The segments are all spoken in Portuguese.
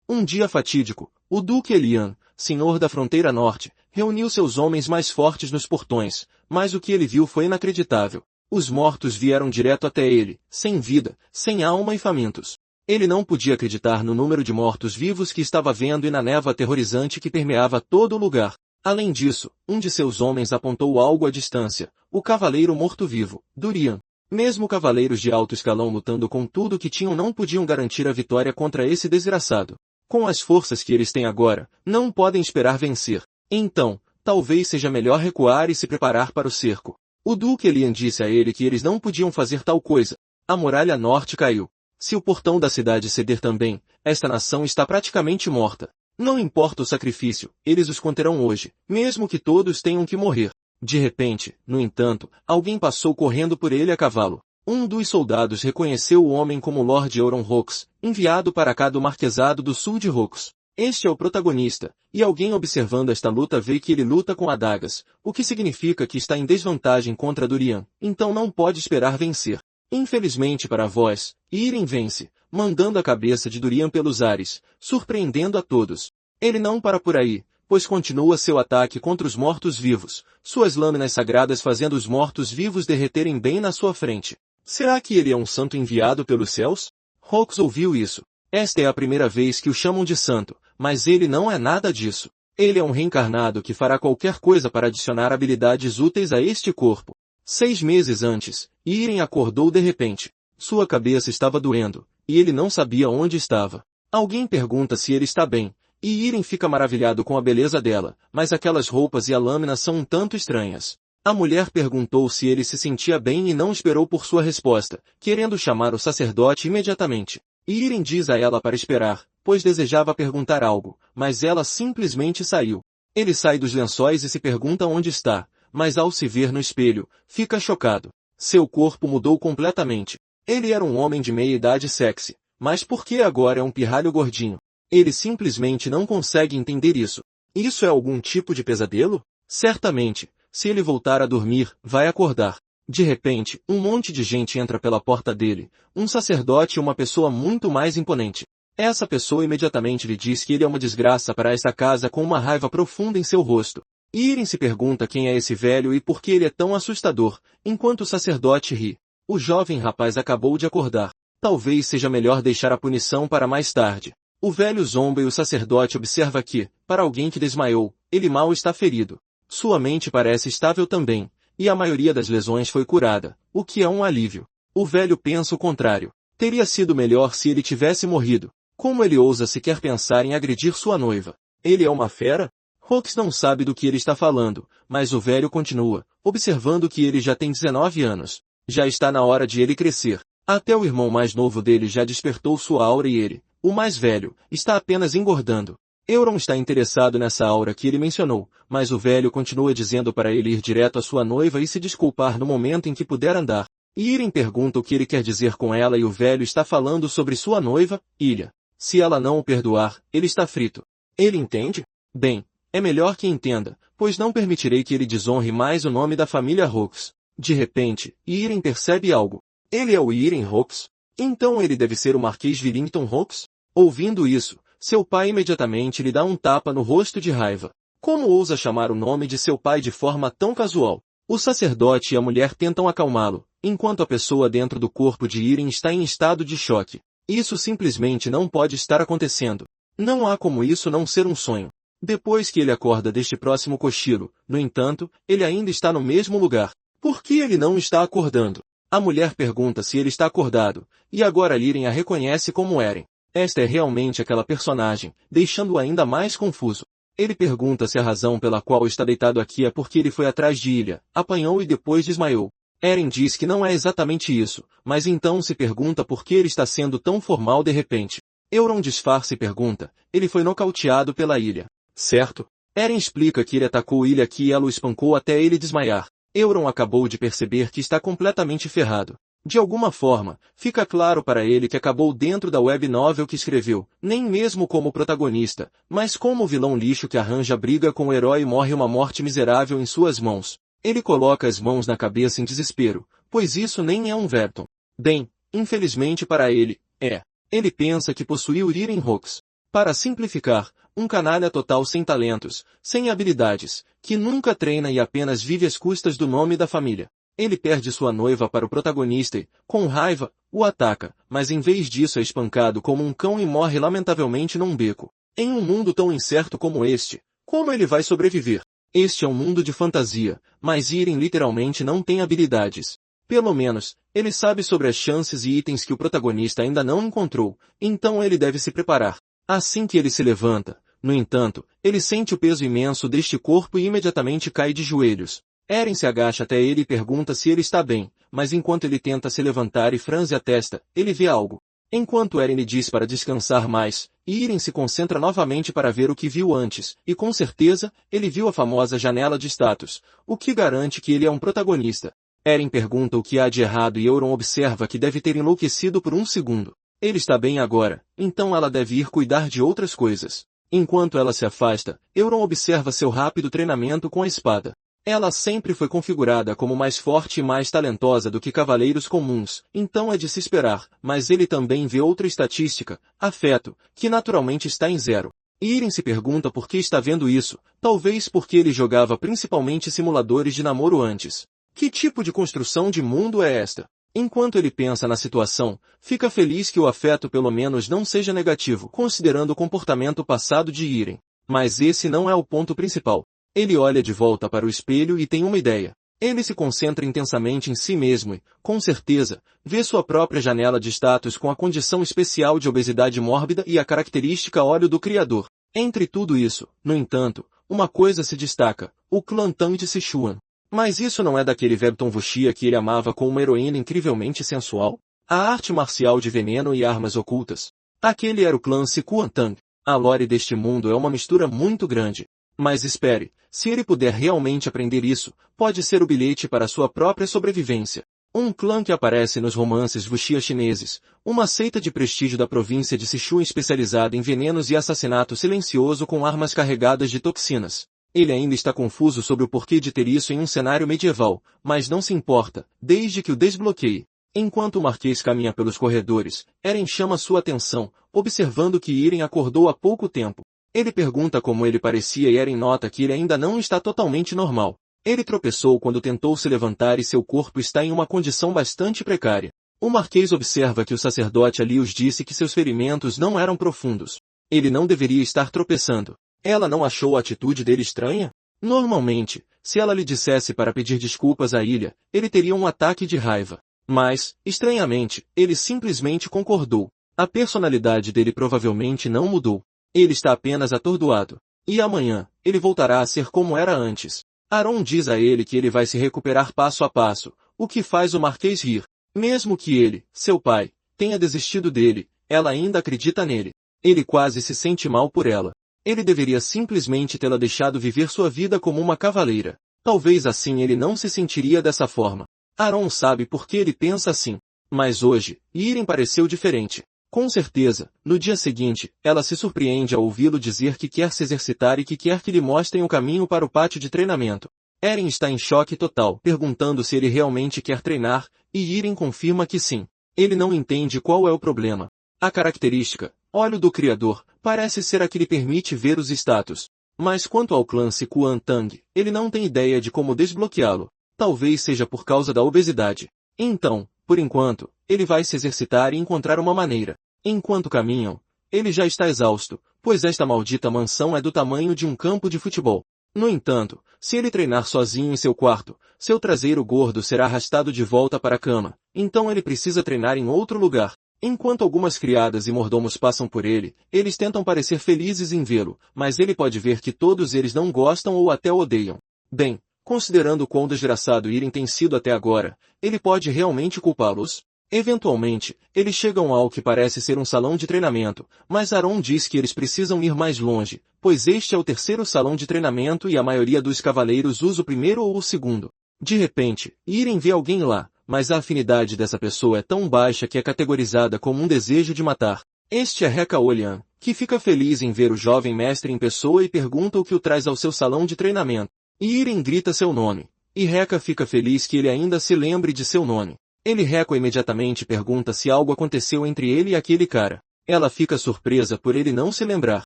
Um dia fatídico, o Duque Elian, senhor da fronteira norte, reuniu seus homens mais fortes nos portões, mas o que ele viu foi inacreditável. Os mortos vieram direto até ele, sem vida, sem alma e famintos. Ele não podia acreditar no número de mortos-vivos que estava vendo e na névoa aterrorizante que permeava todo o lugar. Além disso, um de seus homens apontou algo à distância, o cavaleiro morto-vivo, Durian. Mesmo cavaleiros de alto escalão lutando com tudo que tinham não podiam garantir a vitória contra esse desgraçado. Com as forças que eles têm agora, não podem esperar vencer. Então, talvez seja melhor recuar e se preparar para o cerco. O Duque Elian disse a ele que eles não podiam fazer tal coisa. A muralha norte caiu. Se o portão da cidade ceder também, esta nação está praticamente morta. Não importa o sacrifício, eles os conterão hoje, mesmo que todos tenham que morrer. De repente, no entanto, alguém passou correndo por ele a cavalo. Um dos soldados reconheceu o homem como Lord Euron Rox, enviado para cá do Marquesado do Sul de Rox. Este é o protagonista, e alguém observando esta luta vê que ele luta com adagas, o que significa que está em desvantagem contra Durian, então não pode esperar vencer. Infelizmente para vós, Irem vence, mandando a cabeça de Durian pelos ares, surpreendendo a todos. Ele não para por aí, pois continua seu ataque contra os mortos-vivos, suas lâminas sagradas fazendo os mortos-vivos derreterem bem na sua frente. Será que ele é um santo enviado pelos céus? Rox ouviu isso. Esta é a primeira vez que o chamam de santo, mas ele não é nada disso. Ele é um reencarnado que fará qualquer coisa para adicionar habilidades úteis a este corpo. 6 meses antes, Irem acordou de repente. Sua cabeça estava doendo, e ele não sabia onde estava. Alguém pergunta se ele está bem, e Irem fica maravilhado com a beleza dela, mas aquelas roupas e a lâmina são um tanto estranhas. A mulher perguntou se ele se sentia bem e não esperou por sua resposta, querendo chamar o sacerdote imediatamente. Irem diz a ela para esperar, pois desejava perguntar algo, mas ela simplesmente saiu. Ele sai dos lençóis e se pergunta onde está, mas ao se ver no espelho, fica chocado. Seu corpo mudou completamente. Ele era um homem de meia-idade sexy, mas por que agora é um pirralho gordinho? Ele simplesmente não consegue entender isso. Isso é algum tipo de pesadelo? Certamente, se ele voltar a dormir, vai acordar. De repente, um monte de gente entra pela porta dele, um sacerdote e uma pessoa muito mais imponente. Essa pessoa imediatamente lhe diz que ele é uma desgraça para essa casa com uma raiva profunda em seu rosto. Irem se pergunta quem é esse velho e por que ele é tão assustador, enquanto o sacerdote ri. O jovem rapaz acabou de acordar. Talvez seja melhor deixar a punição para mais tarde. O velho zomba e o sacerdote observa que, para alguém que desmaiou, ele mal está ferido. Sua mente parece estável também, e a maioria das lesões foi curada, o que é um alívio. O velho pensa o contrário. Teria sido melhor se ele tivesse morrido. Como ele ousa sequer pensar em agredir sua noiva? Ele é uma fera? Rox não sabe do que ele está falando, mas o velho continua, observando que ele já tem 19 anos. Já está na hora de ele crescer. Até o irmão mais novo dele já despertou sua aura e ele, o mais velho, está apenas engordando. Euron está interessado nessa aura que ele mencionou, mas o velho continua dizendo para ele ir direto à sua noiva e se desculpar no momento em que puder andar. Irem pergunta o que ele quer dizer com ela e o velho está falando sobre sua noiva, Ilha. Se ela não o perdoar, ele está frito. Ele entende? Bem, é melhor que entenda, pois não permitirei que ele desonre mais o nome da família Rox. De repente, Irem percebe algo. Ele é o Irem Rox? Então ele deve ser o Marquês Willington Rox? Ouvindo isso, seu pai imediatamente lhe dá um tapa no rosto de raiva. Como ousa chamar o nome de seu pai de forma tão casual? O sacerdote e a mulher tentam acalmá-lo, enquanto a pessoa dentro do corpo de Irem está em estado de choque. Isso simplesmente não pode estar acontecendo. Não há como isso não ser um sonho. Depois que ele acorda deste próximo cochilo, no entanto, ele ainda está no mesmo lugar. Por que ele não está acordando? A mulher pergunta se ele está acordado, e agora Irem a reconhece como Eren. Esta é realmente aquela personagem, deixando-o ainda mais confuso. Ele pergunta se a razão pela qual está deitado aqui é porque ele foi atrás de Ilha, apanhou e depois desmaiou. Eren diz que não é exatamente isso, mas então se pergunta por que ele está sendo tão formal de repente. Euron disfarça e pergunta, ele foi nocauteado pela Ilha. Certo? Eren explica que ele atacou Ilha aqui e ela o espancou até ele desmaiar. Euron acabou de perceber que está completamente ferrado. De alguma forma, fica claro para ele que acabou dentro da web novel que escreveu, nem mesmo como protagonista, mas como vilão lixo que arranja briga com o herói e morre uma morte miserável em suas mãos. Ele coloca as mãos na cabeça em desespero, pois isso nem é um Verton. Bem, infelizmente para ele, é. Ele pensa que possuiu Irem Rox. Para simplificar, um canalha total sem talentos, sem habilidades, que nunca treina e apenas vive às custas do nome da família. Ele perde sua noiva para o protagonista e, com raiva, o ataca, mas em vez disso é espancado como um cão e morre lamentavelmente num beco. Em um mundo tão incerto como este, como ele vai sobreviver? Este é um mundo de fantasia, mas Irem literalmente não tem habilidades. Pelo menos, ele sabe sobre as chances e itens que o protagonista ainda não encontrou, então ele deve se preparar. Assim que ele se levanta, no entanto, ele sente o peso imenso deste corpo e imediatamente cai de joelhos. Eren se agacha até ele e pergunta se ele está bem, mas enquanto ele tenta se levantar e franze a testa, ele vê algo. Enquanto Eren lhe diz para descansar mais, Irem se concentra novamente para ver o que viu antes, e com certeza, ele viu a famosa janela de status, o que garante que ele é um protagonista. Eren pergunta o que há de errado e Euron observa que deve ter enlouquecido por um segundo. Ele está bem agora, então ela deve ir cuidar de outras coisas. Enquanto ela se afasta, Euron observa seu rápido treinamento com a espada. Ela sempre foi configurada como mais forte e mais talentosa do que cavaleiros comuns, então é de se esperar, mas ele também vê outra estatística, afeto, que naturalmente está em 0. Irem se pergunta por que está vendo isso, talvez porque ele jogava principalmente simuladores de namoro antes. Que tipo de construção de mundo é esta? Enquanto ele pensa na situação, fica feliz que o afeto pelo menos não seja negativo, considerando o comportamento passado de Irem. Mas esse não é o ponto principal. Ele olha de volta para o espelho e tem uma ideia. Ele se concentra intensamente em si mesmo e, com certeza, vê sua própria janela de status com a condição especial de obesidade mórbida e a característica óleo do Criador. Entre tudo isso, no entanto, uma coisa se destaca, o clã Tang de Sichuan. Mas isso não é daquele Vebton Wuxia que ele amava com uma heroína incrivelmente sensual? A arte marcial de veneno e armas ocultas. Aquele era o clã Sichuan Tang. A lore deste mundo é uma mistura muito grande. Mas espere, se ele puder realmente aprender isso, pode ser o bilhete para sua própria sobrevivência. Um clã que aparece nos romances wuxia chineses, uma seita de prestígio da província de Sichuan especializada em venenos e assassinato silencioso com armas carregadas de toxinas. Ele ainda está confuso sobre o porquê de ter isso em um cenário medieval, mas não se importa, desde que o desbloqueie. Enquanto o Marquês caminha pelos corredores, Eren chama sua atenção, observando que Irem acordou há pouco tempo. Ele pergunta como ele parecia e Eren nota que ele ainda não está totalmente normal. Ele tropeçou quando tentou se levantar e seu corpo está em uma condição bastante precária. O Marquês observa que o sacerdote ali os disse que seus ferimentos não eram profundos. Ele não deveria estar tropeçando. Ela não achou a atitude dele estranha? Normalmente, se ela lhe dissesse para pedir desculpas à ilha, ele teria um ataque de raiva. Mas, estranhamente, ele simplesmente concordou. A personalidade dele provavelmente não mudou. Ele está apenas atordoado. E amanhã, ele voltará a ser como era antes. Aron diz a ele que ele vai se recuperar passo a passo, o que faz o Marquês rir. Mesmo que ele, seu pai, tenha desistido dele, ela ainda acredita nele. Ele quase se sente mal por ela. Ele deveria simplesmente tê-la deixado viver sua vida como uma cavaleira. Talvez assim ele não se sentiria dessa forma. Aron sabe por que ele pensa assim. Mas hoje, Irem pareceu diferente. Com certeza, no dia seguinte, ela se surpreende ao ouvi-lo dizer que quer se exercitar e que quer que lhe mostrem o caminho para o pátio de treinamento. Eren está em choque total, perguntando se ele realmente quer treinar, e Irem confirma que sim. Ele não entende qual é o problema. A característica, olho do Criador, parece ser a que lhe permite ver os status. Mas quanto ao clã Sichuan Tang, ele não tem ideia de como desbloqueá-lo. Talvez seja por causa da obesidade. Então, por enquanto, ele vai se exercitar e encontrar uma maneira. Enquanto caminham, ele já está exausto, pois esta maldita mansão é do tamanho de um campo de futebol. No entanto, se ele treinar sozinho em seu quarto, seu traseiro gordo será arrastado de volta para a cama, então ele precisa treinar em outro lugar. Enquanto algumas criadas e mordomos passam por ele, eles tentam parecer felizes em vê-lo, mas ele pode ver que todos eles não gostam ou até o odeiam. Bem, considerando quão desgraçado Irem tem sido até agora, ele pode realmente culpá-los? Eventualmente, eles chegam ao que parece ser um salão de treinamento, mas Aron diz que eles precisam ir mais longe, pois este é o terceiro salão de treinamento e a maioria dos cavaleiros usa o primeiro ou o segundo. De repente, Irem vê alguém lá, mas a afinidade dessa pessoa é tão baixa que é categorizada como um desejo de matar. Este é Rekka Olian, que fica feliz em ver o jovem mestre em pessoa e pergunta o que o traz ao seu salão de treinamento. Irem grita seu nome, e Rekka fica feliz que ele ainda se lembre de seu nome. Ele Rekka imediatamente pergunta se algo aconteceu entre ele e aquele cara. Ela fica surpresa por ele não se lembrar.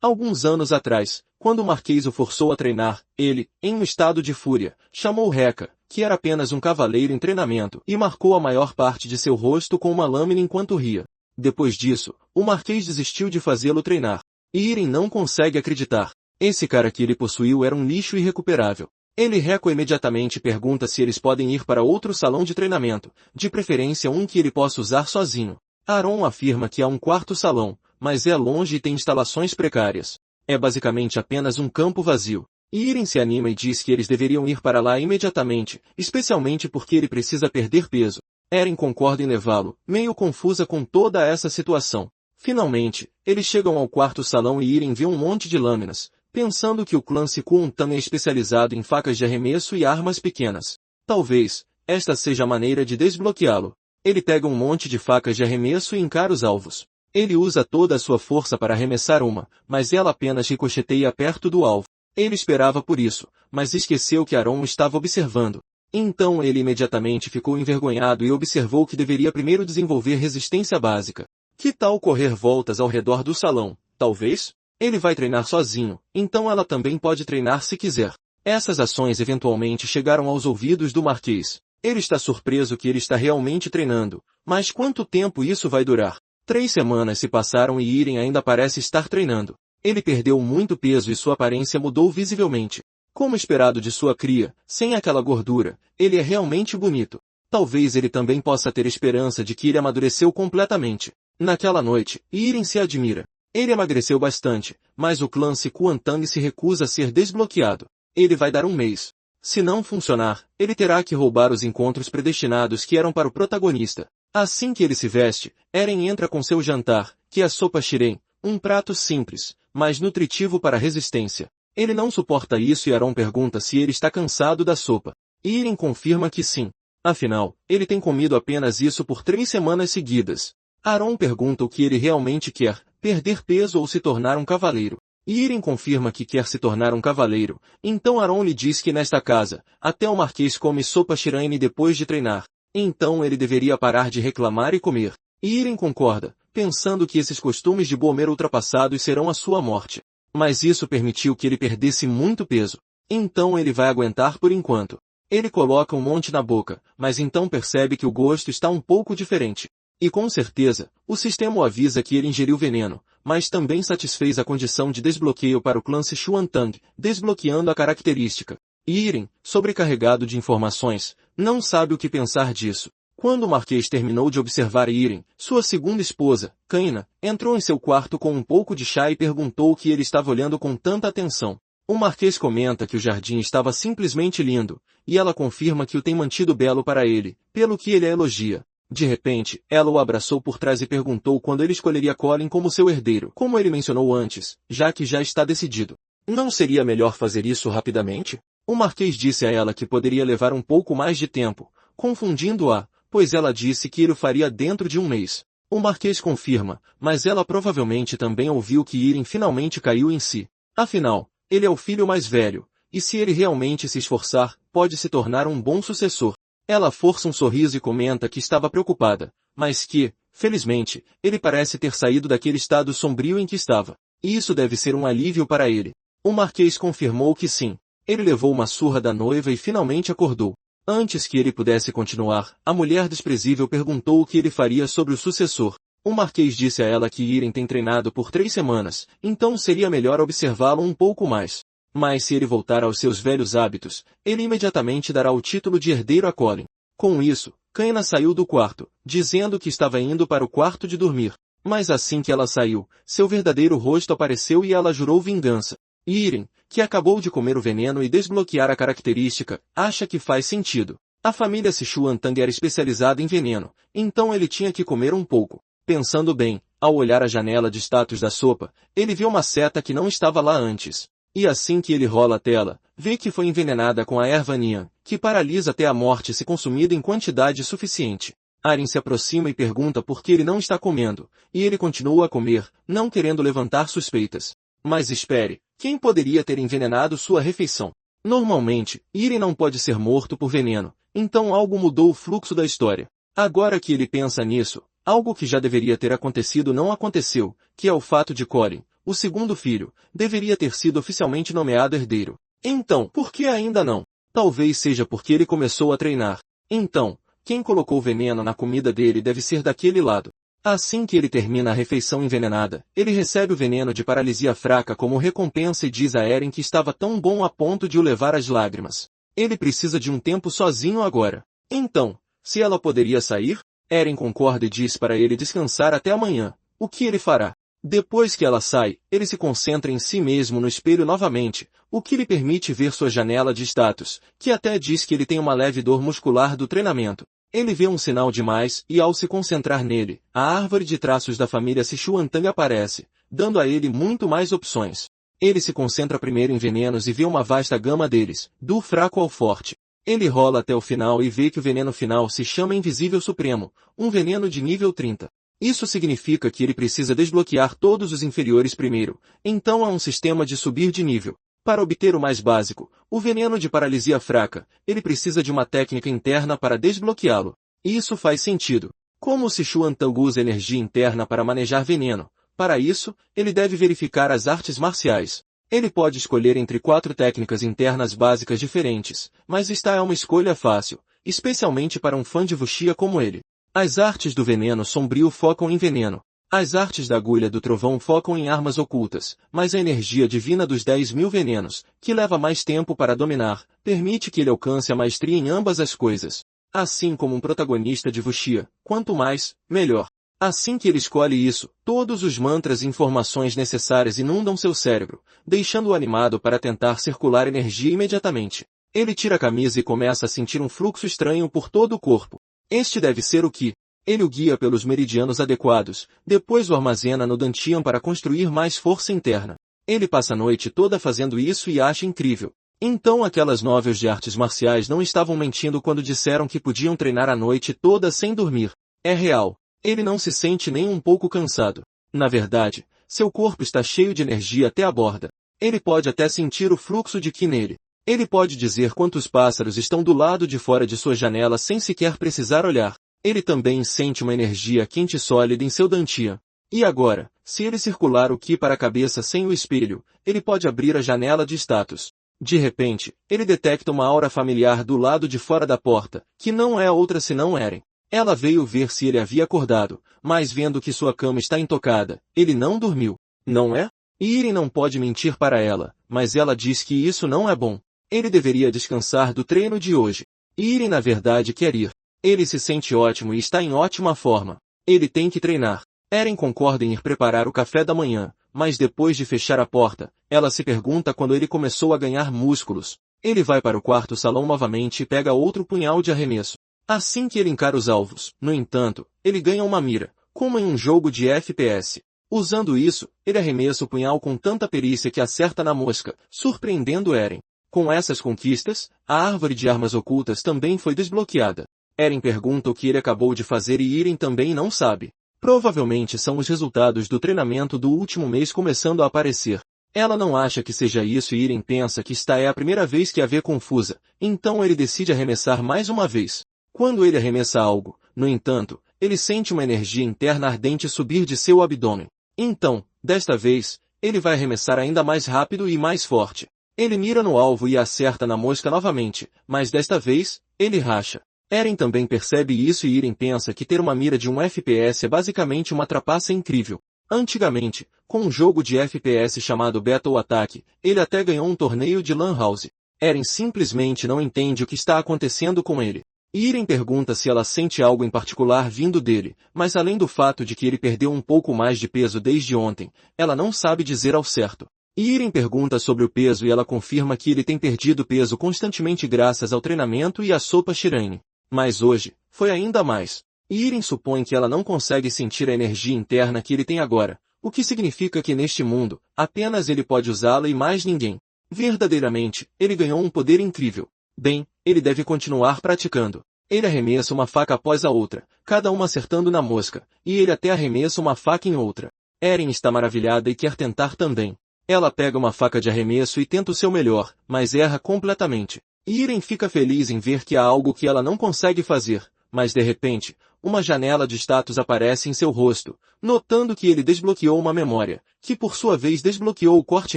Alguns anos atrás, quando o Marquês o forçou a treinar, ele, em um estado de fúria, chamou Reca, que era apenas um cavaleiro em treinamento, e marcou a maior parte de seu rosto com uma lâmina enquanto ria. Depois disso, o Marquês desistiu de fazê-lo treinar. E Irem não consegue acreditar. Esse cara que ele possuiu era um lixo irrecuperável. Ele Reco imediatamente pergunta se eles podem ir para outro salão de treinamento, de preferência um que ele possa usar sozinho. Aron afirma que há um quarto salão, mas é longe e tem instalações precárias. É basicamente apenas um campo vazio. E Irem se anima e diz que eles deveriam ir para lá imediatamente, especialmente porque ele precisa perder peso. Eren concorda em levá-lo, meio confusa com toda essa situação. Finalmente, eles chegam ao quarto salão e Irem vê um monte de lâminas, pensando que o clã Sikuuntan é especializado em facas de arremesso e armas pequenas. Talvez, esta seja a maneira de desbloqueá-lo. Ele pega um monte de facas de arremesso e encara os alvos. Ele usa toda a sua força para arremessar uma, mas ela apenas ricocheteia perto do alvo. Ele esperava por isso, mas esqueceu que Aron estava observando. Então ele imediatamente ficou envergonhado e observou que deveria primeiro desenvolver resistência básica. Que tal correr voltas ao redor do salão? Talvez? Ele vai treinar sozinho, então ela também pode treinar se quiser. Essas ações eventualmente chegaram aos ouvidos do Marquês. Ele está surpreso que ele está realmente treinando, mas quanto tempo isso vai durar? 3 semanas se passaram e Irem ainda parece estar treinando. Ele perdeu muito peso e sua aparência mudou visivelmente. Como esperado de sua cria, sem aquela gordura, ele é realmente bonito. Talvez ele também possa ter esperança de que ele amadureceu completamente. Naquela noite, Irem se admira. Ele emagreceu bastante, mas o clã Sikuuntan se recusa a ser desbloqueado. Ele vai dar um mês. Se não funcionar, ele terá que roubar os encontros predestinados que eram para o protagonista. Assim que ele se veste, Eren entra com seu jantar, que é a sopa Shiren, um prato simples, mas nutritivo para a resistência. Ele não suporta isso e Aron pergunta se ele está cansado da sopa. Irem confirma que sim. Afinal, ele tem comido apenas isso por 3 semanas seguidas. Aron pergunta o que ele realmente quer, perder peso ou se tornar um cavaleiro. Irem confirma que quer se tornar um cavaleiro, então Aron lhe diz que nesta casa, até o Marquês come sopa Shiraine depois de treinar. Então ele deveria parar de reclamar e comer. Irem concorda, pensando que esses costumes de Bomer ultrapassados serão a sua morte. Mas isso permitiu que ele perdesse muito peso. Então ele vai aguentar por enquanto. Ele coloca um monte na boca, mas então percebe que o gosto está um pouco diferente. E com certeza, o sistema o avisa que ele ingeriu veneno, mas também satisfez a condição de desbloqueio para o clã Sikuuntan, desbloqueando a característica. Irem, sobrecarregado de informações, não sabe o que pensar disso. Quando o Marquês terminou de observar Irem, sua segunda esposa, Kaina, entrou em seu quarto com um pouco de chá e perguntou o que ele estava olhando com tanta atenção. O Marquês comenta que o jardim estava simplesmente lindo, e ela confirma que o tem mantido belo para ele, pelo que ele a elogia. De repente, ela o abraçou por trás e perguntou quando ele escolheria Colin como seu herdeiro, como ele mencionou antes, já que já está decidido. Não seria melhor fazer isso rapidamente? O Marquês disse a ela que poderia levar um pouco mais de tempo, confundindo-a, pois ela disse que ele o faria dentro de um mês. O Marquês confirma, mas ela provavelmente também ouviu que Irem finalmente caiu em si. Afinal, ele é o filho mais velho, e se ele realmente se esforçar, pode se tornar um bom sucessor. Ela força um sorriso e comenta que estava preocupada, mas que, felizmente, ele parece ter saído daquele estado sombrio em que estava. E isso deve ser um alívio para ele. O Marquês confirmou que sim. Ele levou uma surra da noiva e finalmente acordou. Antes que ele pudesse continuar, a mulher desprezível perguntou o que ele faria sobre o sucessor. O Marquês disse a ela que Irem tem treinado por 3 semanas, então seria melhor observá-lo um pouco mais. Mas se ele voltar aos seus velhos hábitos, ele imediatamente dará o título de herdeiro a Colin. Com isso, Kaina saiu do quarto, dizendo que estava indo para o quarto de dormir. Mas assim que ela saiu, seu verdadeiro rosto apareceu e ela jurou vingança. Irem, que acabou de comer o veneno e desbloquear a característica, acha que faz sentido. A família Sikuuntan era especializada em veneno, então ele tinha que comer um pouco. Pensando bem, ao olhar a janela de status da sopa, ele viu uma seta que não estava lá antes. E assim que ele rola a tela, vê que foi envenenada com a erva Nian, que paralisa até a morte se consumida em quantidade suficiente. Aren se aproxima e pergunta por que ele não está comendo, e ele continua a comer, não querendo levantar suspeitas. Mas espere, quem poderia ter envenenado sua refeição? Normalmente, Irem não pode ser morto por veneno, então algo mudou o fluxo da história. Agora que ele pensa nisso, Algo que já deveria ter acontecido não aconteceu, que é o fato de Colin, o segundo filho, deveria ter sido oficialmente nomeado herdeiro. Então, por que ainda não? Talvez seja porque ele começou a treinar. Então, quem colocou veneno na comida dele deve ser daquele lado. Assim que ele termina a refeição envenenada, ele recebe o veneno de paralisia fraca como recompensa e diz a Eren que estava tão bom a ponto de o levar às lágrimas. Ele precisa de um tempo sozinho agora. Então, se ela poderia sair? Eren concorda e diz para ele descansar até amanhã. O que ele fará? Depois que ela sai, ele se concentra em si mesmo no espelho novamente, o que lhe permite ver sua janela de status, que até diz que ele tem uma leve dor muscular do treinamento. Ele vê um sinal demais e ao se concentrar nele, a árvore de traços da família Sichuantang aparece, dando a ele muito mais opções. Ele se concentra primeiro em venenos e vê uma vasta gama deles, do fraco ao forte. Ele rola até o final e vê que o veneno final se chama Invisível Supremo, um veneno de nível 30. Isso significa que ele precisa desbloquear todos os inferiores primeiro, então há um sistema de subir de nível. Para obter o mais básico, o veneno de paralisia fraca, ele precisa de uma técnica interna para desbloqueá-lo. Isso faz sentido. Como o Sichuantang usa energia interna para manejar veneno, para isso, ele deve verificar as artes marciais. Ele pode escolher entre 4 técnicas internas básicas diferentes, mas esta é uma escolha fácil, especialmente para um fã de wuxia como ele. As artes do veneno sombrio focam em veneno. As artes da agulha do trovão focam em armas ocultas, mas a energia divina dos 10.000 venenos, que leva mais tempo para dominar, permite que ele alcance a maestria em ambas as coisas. Assim como um protagonista de wuxia, quanto mais, melhor. Assim que ele escolhe isso, todos os mantras e informações necessárias inundam seu cérebro, deixando-o animado para tentar circular energia imediatamente. Ele tira a camisa e começa a sentir um fluxo estranho por todo o corpo. Este deve ser o Ki. Ele o guia pelos meridianos adequados, depois o armazena no Dantian para construir mais força interna. Ele passa a noite toda fazendo isso e acha incrível. Então aquelas novels de artes marciais não estavam mentindo quando disseram que podiam treinar a noite toda sem dormir. É real. Ele não se sente nem um pouco cansado. Na verdade, seu corpo está cheio de energia até a borda. Ele pode até sentir o fluxo de Ki nele. Ele pode dizer quantos pássaros estão do lado de fora de sua janela sem sequer precisar olhar. Ele também sente uma energia quente e sólida em seu Dantian. E agora, se ele circular o Ki para a cabeça sem o espelho, ele pode abrir a janela de status. De repente, ele detecta uma aura familiar do lado de fora da porta, que não é outra senão Eren. Ela veio ver se ele havia acordado, mas vendo que sua cama está intocada, ele não dormiu. Não é? Eren não pode mentir para ela, mas ela diz que isso não é bom. Ele deveria descansar do treino de hoje. Eren na verdade quer ir. Ele se sente ótimo e está em ótima forma. Ele tem que treinar. Eren concorda em ir preparar o café da manhã, mas depois de fechar a porta, ela se pergunta quando ele começou a ganhar músculos. Ele vai para o quarto salão novamente e pega outro punhal de arremesso. Assim que ele encara os alvos, no entanto, ele ganha uma mira, como em um jogo de FPS. Usando isso, ele arremessa o punhal com tanta perícia que acerta na mosca, surpreendendo Eren. Com essas conquistas, a árvore de armas ocultas também foi desbloqueada. Eren pergunta o que ele acabou de fazer e Eren também não sabe. Provavelmente são os resultados do treinamento do último mês começando a aparecer. Ela não acha que seja isso e Eren pensa que esta é a primeira vez que a vê confusa, então ele decide arremessar mais uma vez. Quando ele arremessa algo, no entanto, ele sente uma energia interna ardente subir de seu abdômen. Então, desta vez, ele vai arremessar ainda mais rápido e mais forte. Ele mira no alvo e acerta na mosca novamente, mas desta vez, ele racha. Eren também percebe isso e Eren pensa que ter uma mira de um FPS é basicamente uma trapaça incrível. Antigamente, com um jogo de FPS chamado Battle Attack, ele até ganhou um torneio de Lan House. Eren simplesmente não entende o que está acontecendo com ele. Eren pergunta se ela sente algo em particular vindo dele, mas além do fato de que ele perdeu um pouco mais de peso desde ontem, ela não sabe dizer ao certo. Eren pergunta sobre o peso e ela confirma que ele tem perdido peso constantemente graças ao treinamento e à sopa Shirane. Mas hoje, foi ainda mais. Eren supõe que ela não consegue sentir a energia interna que ele tem agora, o que significa que neste mundo, apenas ele pode usá-la e mais ninguém. Verdadeiramente, ele ganhou um poder incrível. Bem, ele deve continuar praticando. Ele arremessa uma faca após a outra, cada uma acertando na mosca, e ele até arremessa uma faca em outra. Eren está maravilhada e quer tentar também. Ela pega uma faca de arremesso e tenta o seu melhor, mas erra completamente. Eren fica feliz em ver que há algo que ela não consegue fazer, mas de repente, uma janela de status aparece em seu rosto, notando que ele desbloqueou uma memória, que por sua vez desbloqueou o corte